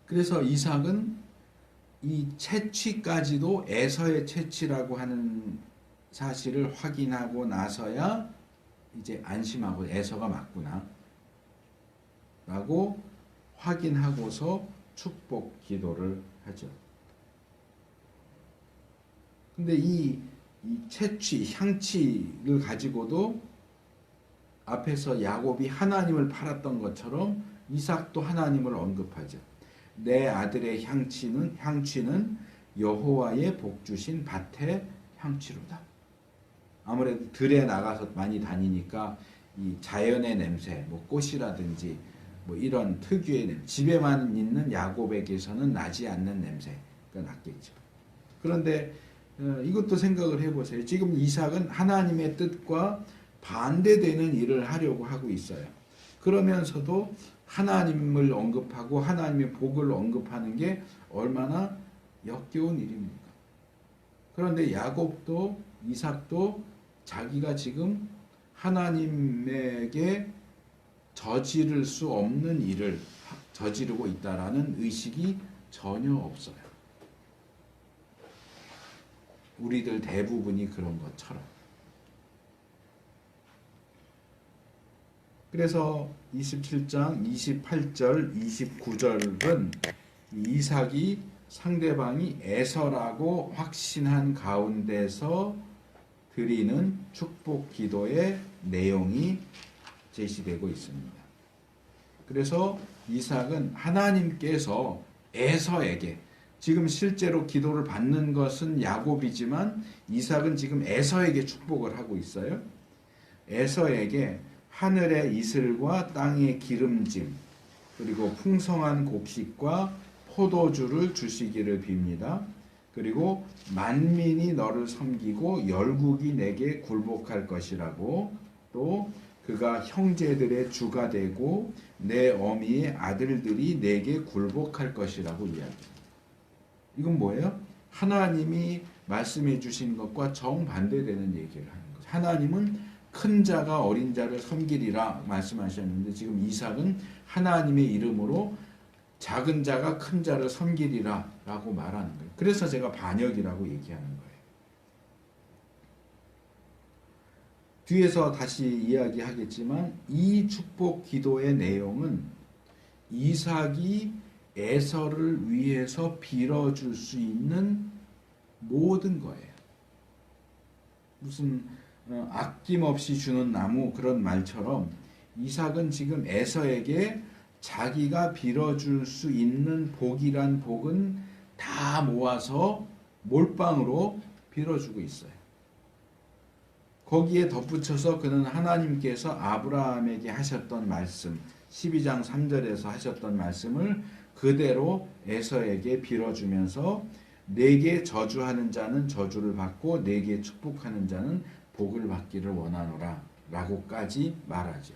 그래서 이삭은 이 채취까지도 에서의 채취라고 하는 사실을 확인하고 나서야 이제 안심하고 에서가 맞구나 라고 확인하고서 축복 기도를 하죠. 근데 이 채취, 향취를 가지고도 앞에서 야곱이 하나님을 팔았던 것처럼 이삭도 하나님을 언급하죠. 내 아들의 향취는 여호와의 복 주신 밭의 향취로다. 아무래도 들에 나가서 많이 다니니까 이 자연의 냄새, 뭐 꽃이라든지 뭐 이런 특유의 냄새, 집에만 있는 야곱에게서는 나지 않는 냄새가 났겠죠. 그런데 이것도 생각을 해보세요. 지금 이삭은 하나님의 뜻과 반대되는 일을 하려고 하고 있어요. 그러면서도 하나님을 언급하고 하나님의 복을 언급하는 게 얼마나 역겨운 일입니까? 그런데 야곱도 이삭도 자기가 지금 하나님에게 저지를 수 없는 일을 저지르고 있다라는 의식이 전혀 없어요. 우리들 대부분이 그런 것처럼. 그래서 27장 28절 29절은 이삭이 상대방이 에서라고 확신한 가운데서 드리는 축복 기도의 내용이 제시되고 있습니다. 그래서 이삭은 하나님께서 에서에게, 지금 실제로 기도를 받는 것은 야곱이지만 이삭은 지금 에서에게 축복을 하고 있어요. 에서에게 하늘의 이슬과 땅의 기름짐 그리고 풍성한 곡식과 포도주를 주시기를 빕니다. 그리고 만민이 너를 섬기고 열국이 내게 굴복할 것이라고, 또 그가 형제들의 주가 되고 내 어미의 아들들이 내게 굴복할 것이라고 이야기합니다. 이건 뭐예요? 하나님이 말씀해 주신 것과 정반대되는 얘기를 하는 거죠. 하나님은 큰 자가 어린 자를 섬기리라 말씀하셨는데, 지금 이삭은 하나님의 이름으로 작은 자가 큰 자를 섬기리라 라고 말하는 거예요. 그래서 제가 반역이라고 얘기하는 거예요. 뒤에서 다시 이야기하겠지만 이 축복 기도의 내용은 이삭이 에서를 위해서 빌어줄 수 있는 모든 거예요. 무슨 아낌없이 주는 나무 그런 말처럼 이삭은 지금 에서에게 자기가 빌어줄 수 있는 복이란 복은 다 모아서 몰빵으로 빌어주고 있어요. 거기에 덧붙여서 그는 하나님께서 아브라함에게 하셨던 말씀, 12장 3절에서 하셨던 말씀을 그대로 에서에게 빌어주면서 내게 저주하는 자는 저주를 받고 내게 축복하는 자는 복을 받기를 원하노라 라고까지 말하죠.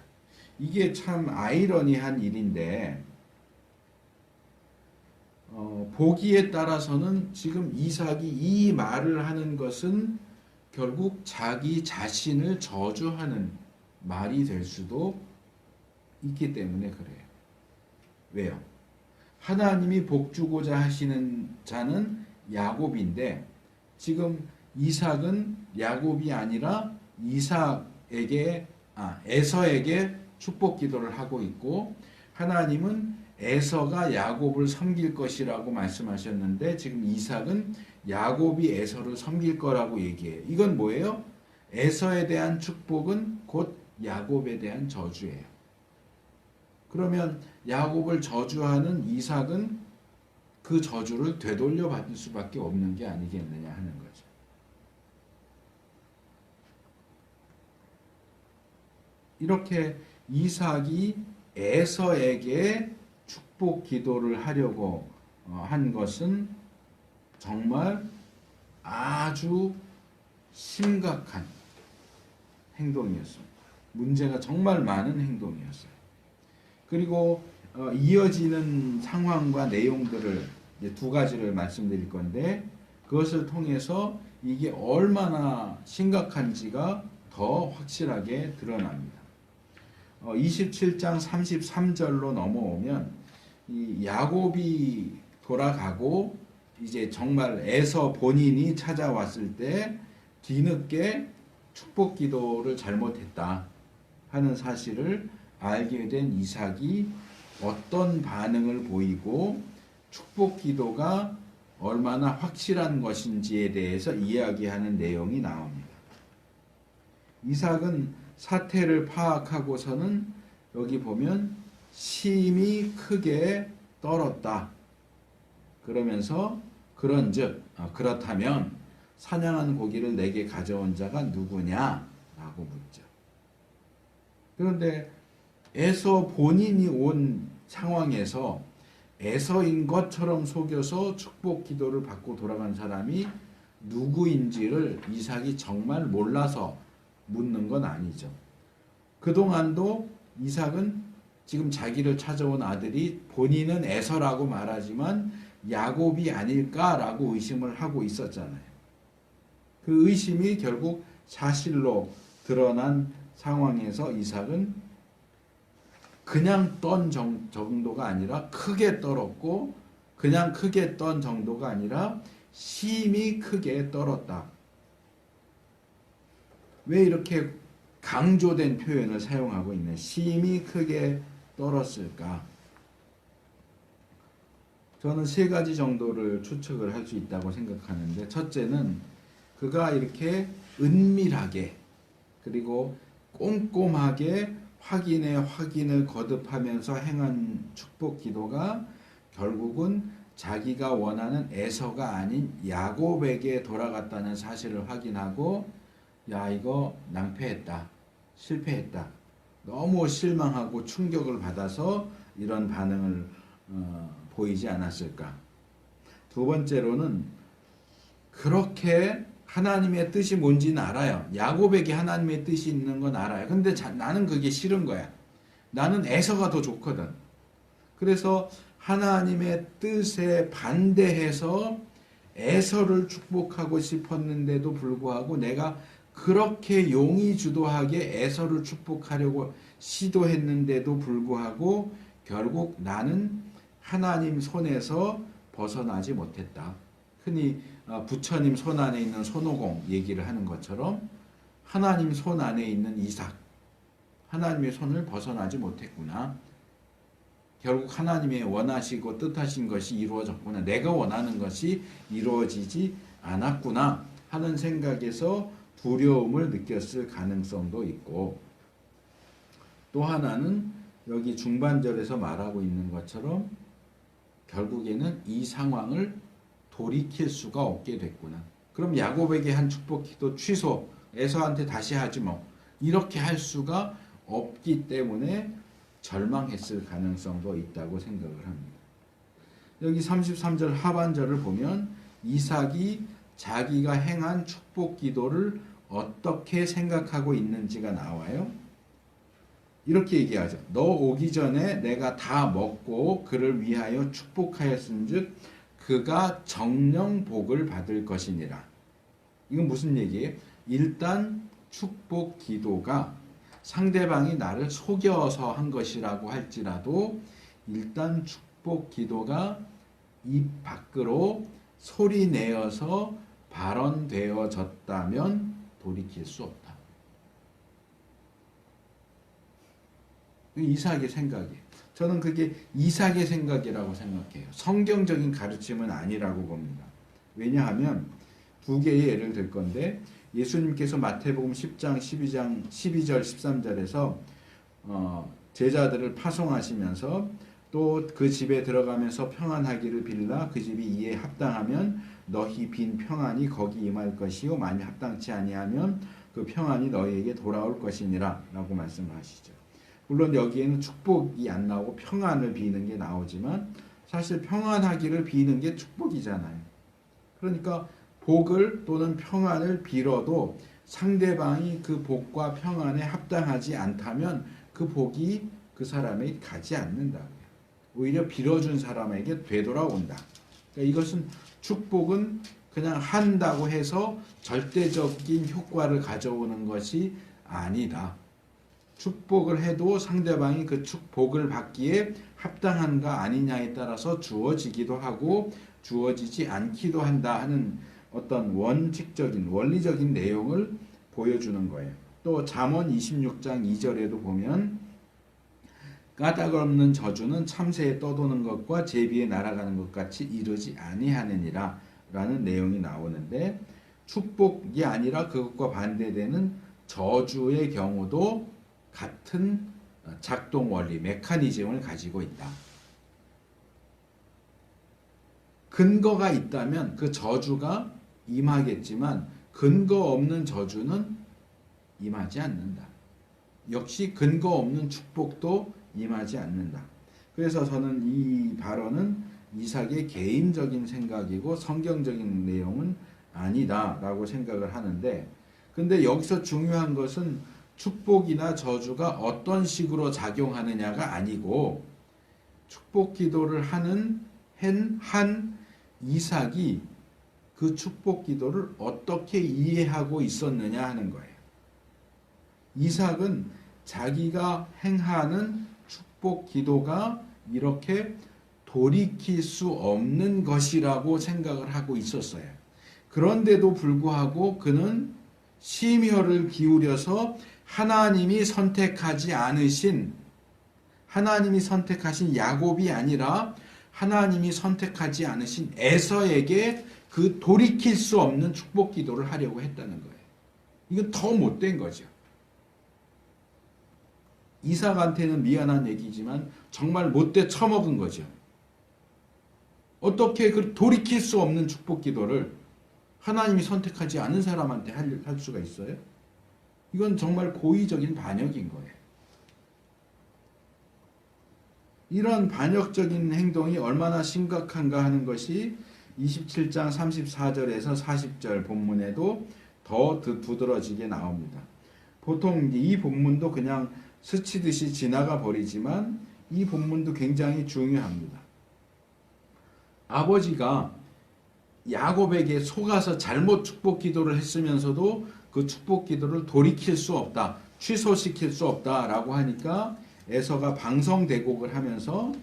이게 참 아이러니한 일인데, 보기에 따라서는 지금 이삭이 이 말을 하는 것은 결국 자기 자신을 저주하는 말이 될 수도 있기 때문에 그래요. 왜요? 하나님이 복 주고자 하시는 자는 야곱인데 지금 이삭은 야곱이 아니라 에서에게 축복 기도를 하고 있고, 하나님은 에서가 야곱을 섬길 것이라고 말씀하셨는데 지금 이삭은 야곱이 에서를 섬길 거라고 얘기해요. 이건 뭐예요? 에서에 대한 축복은 곧 야곱에 대한 저주예요. 그러면 야곱을 저주하는 이삭은 그 저주를 되돌려 받을 수밖에 없는 게 아니겠느냐 하는 거죠. 이렇게 이삭이 에서에게 축복 기도를 하려고 한 것은 정말 아주 심각한 행동이었습니다. 문제가 정말 많은 행동이었어요. 그리고 이어지는 상황과 내용들을 이제 두 가지를 말씀드릴 건데, 그것을 통해서 이게 얼마나 심각한지가 더 확실하게 드러납니다. 27장 33절로 넘어오면 이 야곱이 돌아가고 이제 정말 에서 본인이 찾아왔을 때 뒤늦게 축복 기도를 잘못했다 하는 사실을 알게 된 이삭이 어떤 반응을 보이고 축복 기도가 얼마나 확실한 것인지에 대해서 이야기하는 내용이 나옵니다. 이삭은 사태를 파악하고서는 여기 보면 심히 크게 떨었다. 그러면서 그렇다면 사냥한 고기를 내게 가져온 자가 누구냐? 라고 묻죠. 그런데 에서 본인이 온 상황에서 에서인 것처럼 속여서 축복 기도를 받고 돌아간 사람이 누구인지를 이삭이 정말 몰라서 묻는 건 아니죠. 그동안도 이삭은 지금 자기를 찾아온 아들이 본인은 에서라고 말하지만 야곱이 아닐까라고 의심을 하고 있었잖아요. 그 의심이 결국 사실로 드러난 상황에서 이삭은 그냥 떤 정도가 아니라 크게 떨었고, 그냥 크게 떤 정도가 아니라 심히 크게 떨었다. 왜 이렇게 강조된 표현을 사용하고 있는 심히 크게 떨었을까? 저는 세 가지 정도를 추측을 할 수 있다고 생각하는데, 첫째는 그가 이렇게 은밀하게 그리고 꼼꼼하게 확인을 거듭하면서 행한 축복 기도가 결국은 자기가 원하는 에서가 아닌 야곱에게 돌아갔다는 사실을 확인하고, 야, 이거 낭패했다, 실패했다, 너무 실망하고 충격을 받아서 이런 반응을 보이지 않았을까. 두 번째로는 그렇게 하나님의 뜻이 뭔지는 알아요. 야곱에게 하나님의 뜻이 있는 건 알아요. 근데 나는 그게 싫은 거야. 나는 에서가 더 좋거든. 그래서 하나님의 뜻에 반대해서 에서를 축복하고 싶었는데도 불구하고 내가 그렇게 용의주도하게 에서를 축복하려고 시도했는데도 불구하고 결국 나는 하나님 손에서 벗어나지 못했다. 흔히 부처님 손 안에 있는 손오공 얘기를 하는 것처럼 하나님 손 안에 있는 이삭, 하나님의 손을 벗어나지 못했구나. 결국 하나님의 원하시고 뜻하신 것이 이루어졌구나. 내가 원하는 것이 이루어지지 않았구나 하는 생각에서 두려움을 느꼈을 가능성도 있고, 또 하나는 여기 중반절에서 말하고 있는 것처럼 결국에는 이 상황을 돌이킬 수가 없게 됐구나. 그럼 야곱에게 한 축복 기도 취소, 에서한테 다시 하지 뭐, 이렇게 할 수가 없기 때문에 절망했을 가능성도 있다고 생각을 합니다. 여기 33절 하반절을 보면 이삭이 자기가 행한 축복 기도를 어떻게 생각하고 있는지가 나와요. 이렇게 얘기하죠. 너 오기 전에 내가 다 먹고 그를 위하여 축복하였은즉 그가 정령 복을 받을 것이니라. 이건 무슨 얘기예요? 일단 축복 기도가 상대방이 나를 속여서 한 것이라고 할지라도 일단 축복 기도가 입 밖으로 소리 내어서 발언되어졌다면 돌이킬 수 없다. 이삭의 생각이에요. 저는 그게 이삭의 생각이라고 생각해요. 성경적인 가르침은 아니라고 봅니다. 왜냐하면 두 개의 예를 들 건데, 예수님께서 마태복음 10장 12절 13절에서 제자들을 파송하시면서 또 그 집에 들어가면서 평안하기를 빌라 그 집이 이에 합당하면 너희 빈 평안이 거기 임할 것이요 만일 합당치 아니하면 그 평안이 너희에게 돌아올 것이니라 라고 말씀을 하시죠. 물론 여기에는 축복이 안 나오고 평안을 비는 게 나오지만 사실 평안하기를 비는 게 축복이잖아요. 그러니까 복을 또는 평안을 빌어도 상대방이 그 복과 평안에 합당하지 않다면 그 복이 그 사람에게 가지 않는다고요. 오히려 빌어준 사람에게 되돌아온다. 그러니까 이것은 축복은 그냥 한다고 해서 절대적인 효과를 가져오는 것이 아니다. 축복을 해도 상대방이 그 축복을 받기에 합당한가 아니냐에 따라서 주어지기도 하고 주어지지 않기도 한다 하는 어떤 원칙적인 원리적인 내용을 보여주는 거예요. 또 잠언 26장 2절에도 보면 까닭 없는 저주는 참새에 떠도는 것과 제비에 날아가는 것 같이 이르지 아니하느니라 라는 내용이 나오는데, 축복이 아니라 그것과 반대되는 저주의 경우도 같은 작동 원리, 메커니즘을 가지고 있다. 근거가 있다면 그 저주가 임하겠지만 근거 없는 저주는 임하지 않는다. 역시 근거 없는 축복도 임하지 않는다. 그래서 저는 이 발언은 이삭의 개인적인 생각이고 성경적인 내용은 아니다라고 생각을 하는데, 근데 여기서 중요한 것은 축복이나 저주가 어떤 식으로 작용하느냐가 아니고 축복 기도를 한 이삭이 그 축복 기도를 어떻게 이해하고 있었느냐 하는 거예요. 이삭은 자기가 행하는 축복 기도가 이렇게 돌이킬 수 없는 것이라고 생각을 하고 있었어요. 그런데도 불구하고 그는 심혈을 기울여서 하나님이 선택하지 않으신, 하나님이 선택하신 야곱이 아니라 하나님이 선택하지 않으신 에서에게 그 돌이킬 수 없는 축복 기도를 하려고 했다는 거예요. 이건 더 못된 거죠. 이삭한테는 미안한 얘기지만 정말 못돼 처먹은 거죠. 어떻게 그 돌이킬 수 없는 축복 기도를 하나님이 선택하지 않은 사람한테 할 수가 있어요? 이건 정말 고의적인 반역인 거예요. 이런 반역적인 행동이 얼마나 심각한가 하는 것이 27장 34절에서 40절 본문에도 더 두드러지게 나옵니다. 보통 이 본문도 그냥 스치듯이 지나가 버리지만 이 본문도 굉장히 중요합니다. 아버지가 야곱에게 속아서 잘못 축복 기도를 했으면서도 그 축복 기도를 돌이킬 수 없다, 취소시킬 수 없다라고 하니까 에서가 방성대곡을 하면서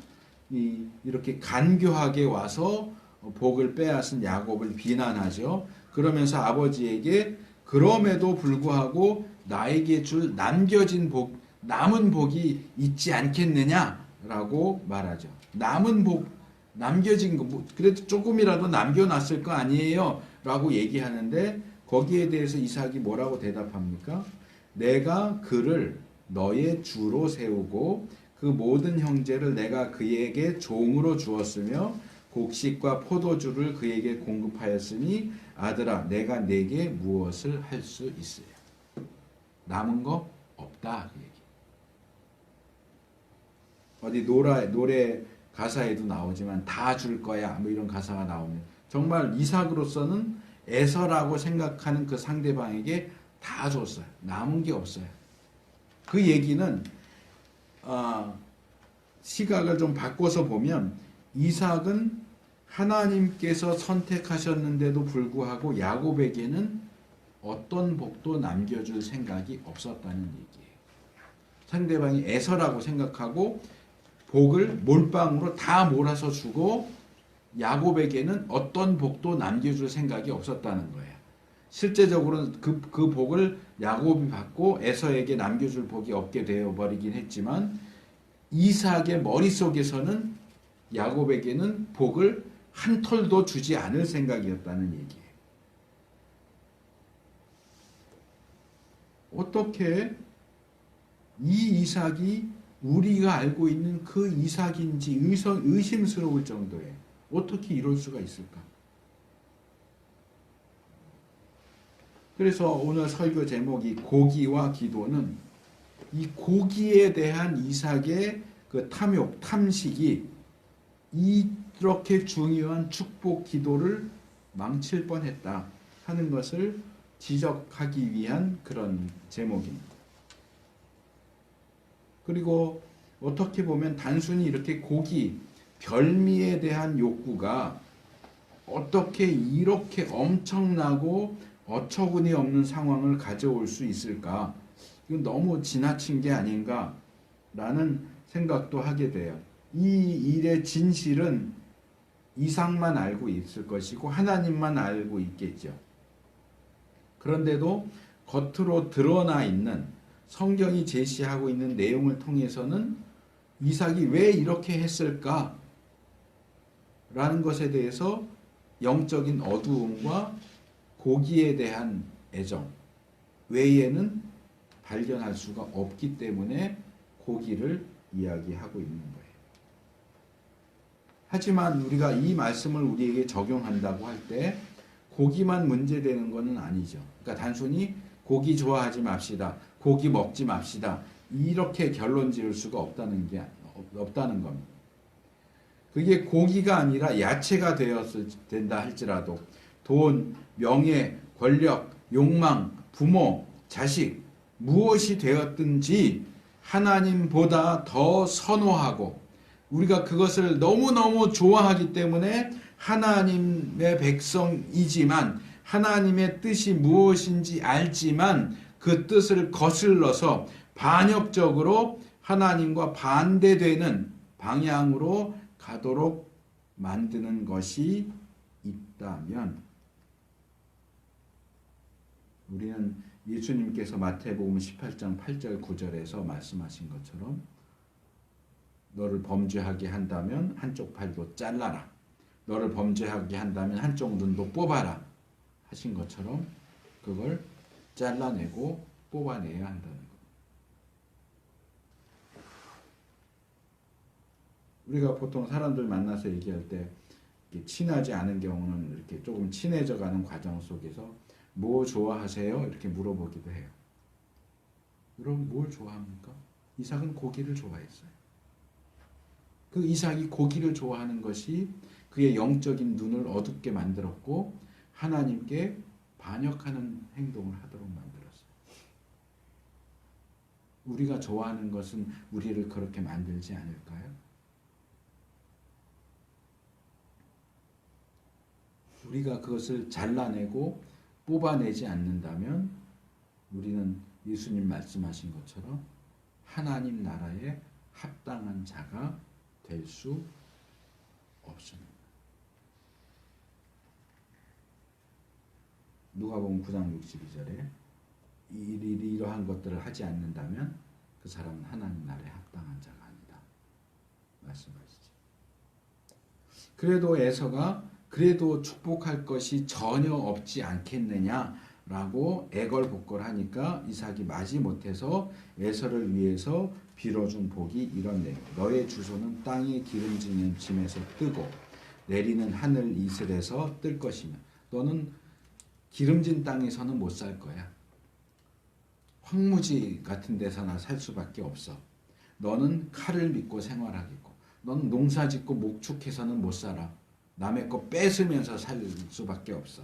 이렇게 간교하게 와서 복을 빼앗은 야곱을 비난하죠. 그러면서 아버지에게 그럼에도 불구하고 나에게 줄 남겨진 복, 남은 복이 있지 않겠느냐라고 말하죠. 남은 복, 남겨진 거, 그래도 조금이라도 남겨놨을 거 아니에요? 라고 얘기하는데 거기에 대해서 이삭이 뭐라고 대답합니까? 내가 그를 너의 주로 세우고 그 모든 형제를 내가 그에게 종으로 주었으며 곡식과 포도주를 그에게 공급하였으니 아들아 내가 내게 무엇을 할 수 있어요? 남은 거 없다 그 얘기. 어디 노래 가사에도 나오지만 다 줄 거야 뭐 이런 가사가 나오면 정말 이삭으로서는 에서라고 생각하는 그 상대방에게 다 줬어요. 남은 게 없어요. 그 얘기는 시각을 좀 바꿔서 보면 이삭은 하나님께서 선택하셨는데도 불구하고 야곱에게는 어떤 복도 남겨줄 생각이 없었다는 얘기예요. 상대방이 에서라고 생각하고 복을 몰빵으로 다 몰아서 주고 야곱에게는 어떤 복도 남겨줄 생각이 없었다는 거예요. 실제적으로는 그 복을 야곱이 받고 에서에게 남겨줄 복이 없게 되어버리긴 했지만 이삭의 머릿속에서는 야곱에게는 복을 한 톨도 주지 않을 생각이었다는 얘기예요. 어떻게 이 이삭이 우리가 알고 있는 그 이삭인지 의심스러울 정도에 어떻게 이럴 수가 있을까? 그래서 오늘 설교 제목이 고기와 기도는 이 고기에 대한 이삭의 그 탐욕, 탐식이 이렇게 중요한 축복 기도를 망칠 뻔했다 하는 것을 지적하기 위한 그런 제목입니다. 그리고 어떻게 보면 단순히 이렇게 고기, 별미에 대한 욕구가 어떻게 이렇게 엄청나고 어처구니 없는 상황을 가져올 수 있을까? 이건 너무 지나친 게 아닌가라는 생각도 하게 돼요. 이 일의 진실은 이삭만 알고 있을 것이고 하나님만 알고 있겠죠. 그런데도 겉으로 드러나 있는 성경이 제시하고 있는 내용을 통해서는 이삭이 왜 이렇게 했을까? 라는 것에 대해서 영적인 어두움과 고기에 대한 애정 외에는 발견할 수가 없기 때문에 고기를 이야기하고 있는 거예요. 하지만 우리가 이 말씀을 우리에게 적용한다고 할 때 고기만 문제되는 것은 아니죠. 그러니까 단순히 고기 좋아하지 맙시다. 고기 먹지 맙시다. 이렇게 결론 지을 수가 없다는 겁니다. 그게 고기가 아니라 야채가 된다 할지라도 돈, 명예, 권력, 욕망, 부모, 자식 무엇이 되었든지 하나님보다 더 선호하고 우리가 그것을 너무너무 좋아하기 때문에 하나님의 백성이지만 하나님의 뜻이 무엇인지 알지만 그 뜻을 거슬러서 반역적으로 하나님과 반대되는 방향으로 가도록 만드는 것이 있다면 우리는 예수님께서 마태복음 18장 8절 9절에서 말씀하신 것처럼 너를 범죄하게 한다면 한쪽 팔도 잘라라. 너를 범죄하게 한다면 한쪽 눈도 뽑아라. 하신 것처럼 그걸 잘라내고 뽑아내야 한다는 것. 우리가 보통 사람들 만나서 얘기할 때 친하지 않은 경우는 이렇게 조금 친해져 가는 과정 속에서 뭐 좋아하세요? 이렇게 물어보기도 해요. 여러분 뭘 좋아합니까? 이삭은 고기를 좋아했어요. 그 이삭이 고기를 좋아하는 것이 그의 영적인 눈을 어둡게 만들었고 하나님께 반역하는 행동을 하도록 만들었어요. 우리가 좋아하는 것은 우리를 그렇게 만들지 않을까요? 우리가 그것을 잘라내고 뽑아내지 않는다면 우리는 예수님 말씀하신 것처럼 하나님 나라에 합당한 자가 될 수 없습니다. 누가복음 9장 62절에 이러한 것들을 하지 않는다면 그 사람은 하나님 나라에 합당한 자가 아니다 말씀하시죠. 그래도 에서가 그래도 축복할 것이 전혀 없지 않겠느냐라고 애걸복걸하니까 이삭이 마지못해서 에서를 위해서 빌어준 복이 이런 내용. 너의 주소는 땅의 기름진 짐에서 뜨고 내리는 하늘 이슬에서 뜰 것이며 너는 기름진 땅에서는 못 살 거야. 황무지 같은 데서나 살 수밖에 없어. 너는 칼을 믿고 생활하겠고 너는 농사 짓고 목축해서는 못 살아. 남의 거 뺏으면서 살 수밖에 없어.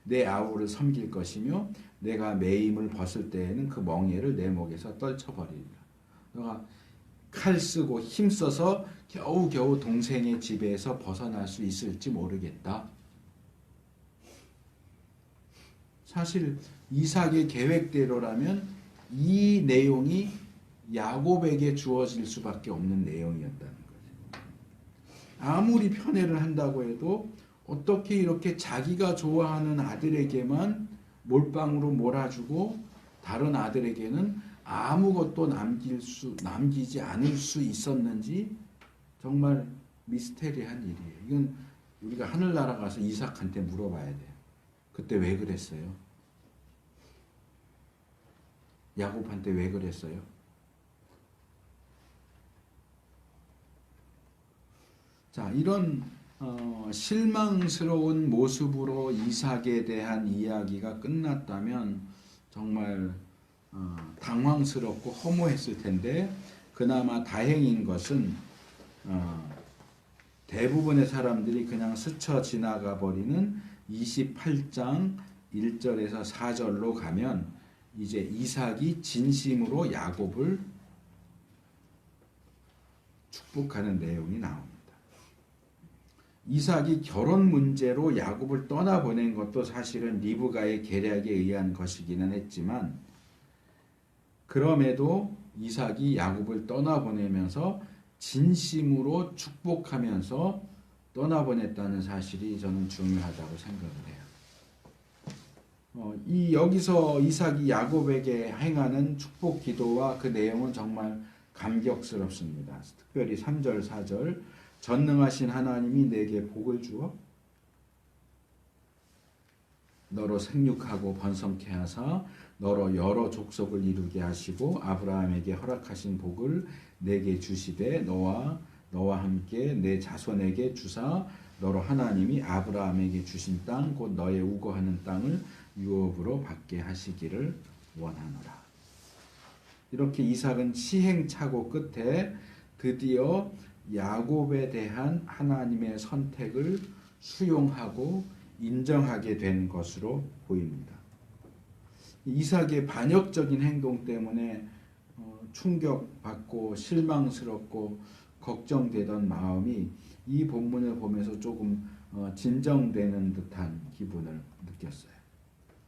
내 아우를 섬길 것이며 내가 매임을 벗을 때에는 그 멍에를 내 목에서 떨쳐버리리라. 너가 칼 쓰고 힘써서 겨우겨우 동생의 지배에서 벗어날 수 있을지 모르겠다. 사실 이삭의 계획대로라면 이 내용이 야곱에게 주어질 수밖에 없는 내용이었다는 거죠. 아무리 편애를 한다고 해도 어떻게 이렇게 자기가 좋아하는 아들에게만 몰빵으로 몰아주고 다른 아들에게는 아무것도 남기지 않을 수 있었는지 정말 미스테리한 일이에요. 이건 우리가 하늘나라 가서 이삭한테 물어봐야 돼요. 그때 왜 그랬어요? 야곱한테 왜 그랬어요? 자, 이런 실망스러운 모습으로 이삭에 대한 이야기가 끝났다면 정말 당황스럽고 허무했을 텐데 그나마 다행인 것은 대부분의 사람들이 그냥 스쳐 지나가 버리는 28장 1절에서 4절로 가면 이제 이삭이 진심으로 야곱을 축복하는 내용이 나옵니다. 이삭이 결혼 문제로 야곱을 떠나보낸 것도 사실은 리브가의 계략에 의한 것이기는 했지만 그럼에도 이삭이 야곱을 떠나보내면서 진심으로 축복하면서 떠나보냈다는 사실이 저는 중요하다고 생각을 해요. 여기서 이삭이 야곱에게 행하는 축복 기도와 그 내용은 정말 감격스럽습니다. 특별히 3절, 4절 전능하신 하나님이 내게 복을 주어 너로 생육하고 번성케 하사 너로 여러 족속을 이루게 하시고 아브라함에게 허락하신 복을 내게 주시되 너와 함께 내 자손에게 주사 너로 하나님이 아브라함에게 주신 땅 곧 너의 우거하는 땅을 유업으로 받게 하시기를 원하노라. 이렇게 이삭은 시행착오 끝에 드디어 야곱에 대한 하나님의 선택을 수용하고 인정하게 된 것으로 보입니다. 이삭의 반역적인 행동 때문에 충격받고 실망스럽고 걱정되던 마음이 이 본문을 보면서 조금 진정되는 듯한 기분을 느꼈어요.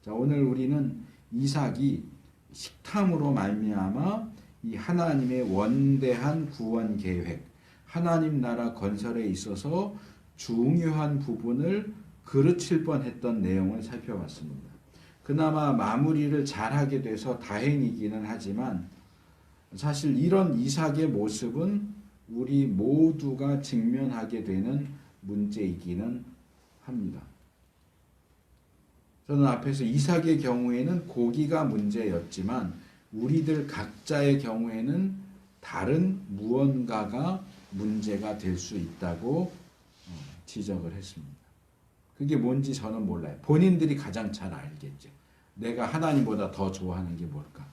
자, 오늘 우리는 이삭이 식탐으로 말미암아 이 하나님의 원대한 구원 계획, 하나님 나라 건설에 있어서 중요한 부분을 그르칠 뻔했던 내용을 살펴봤습니다. 그나마 마무리를 잘하게 돼서 다행이기는 하지만 사실 이런 이삭의 모습은 우리 모두가 직면하게 되는 문제이기는 합니다. 저는 앞에서 이삭의 경우에는 고기가 문제였지만 우리들 각자의 경우에는 다른 무언가가 문제가 될 수 있다고 지적을 했습니다. 그게 뭔지 저는 몰라요. 본인들이 가장 잘 알겠죠. 내가 하나님보다 더 좋아하는 게 뭘까?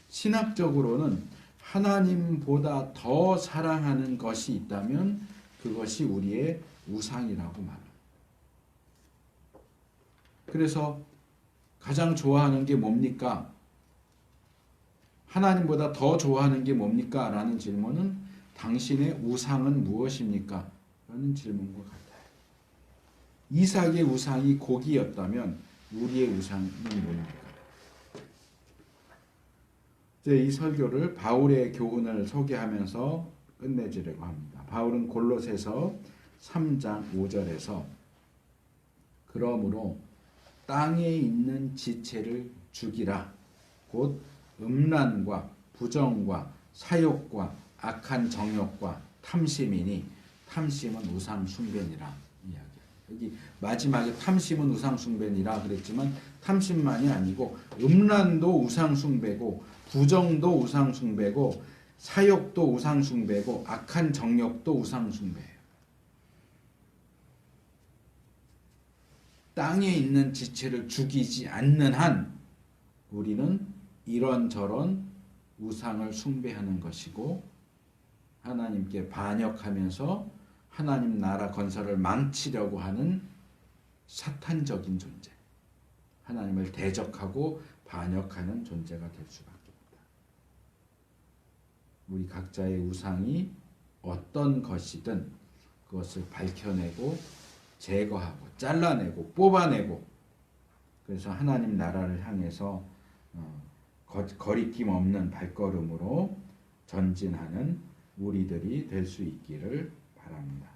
신학적으로는 하나님보다 더 사랑하는 것이 있다면 그것이 우리의 우상이라고 말합니다. 그래서 가장 좋아하는 게 뭡니까? 하나님보다 더 좋아하는 게 뭡니까? 라는 질문은 당신의 우상은 무엇입니까? 라는 질문과 같아요. 이삭의 우상이 고기였다면 우리의 우상은 뭡니까? 이제 이 설교를 바울의 교훈을 소개하면서 끝내주려고 합니다. 바울은 골로새서 3장 5절에서 그러므로 땅에 있는 지체를 죽이라. 곧 음란과 부정과 사욕과 악한 정욕과 탐심이니 탐심은 우상 숭배니라 이야기합니다. 여기 마지막에 탐심은 우상 숭배니라 그랬지만 탐심만이 아니고 음란도 우상 숭배고 부정도 우상 숭배고 사욕도 우상 숭배고 악한 정욕도 우상 숭배예요. 땅에 있는 지체를 죽이지 않는 한 우리는 이런저런 우상을 숭배하는 것이고 하나님께 반역하면서 하나님 나라 건설을 망치려고 하는 사탄적인 존재, 하나님을 대적하고 반역하는 존재가 될 수밖에 없다. 우리 각자의 우상이 어떤 것이든 그것을 밝혀내고 제거하고 잘라내고 뽑아내고 그래서 하나님 나라를 향해서 거리낌 없는 발걸음으로 전진하는 우리들이 될 수 있기를 바랍니다.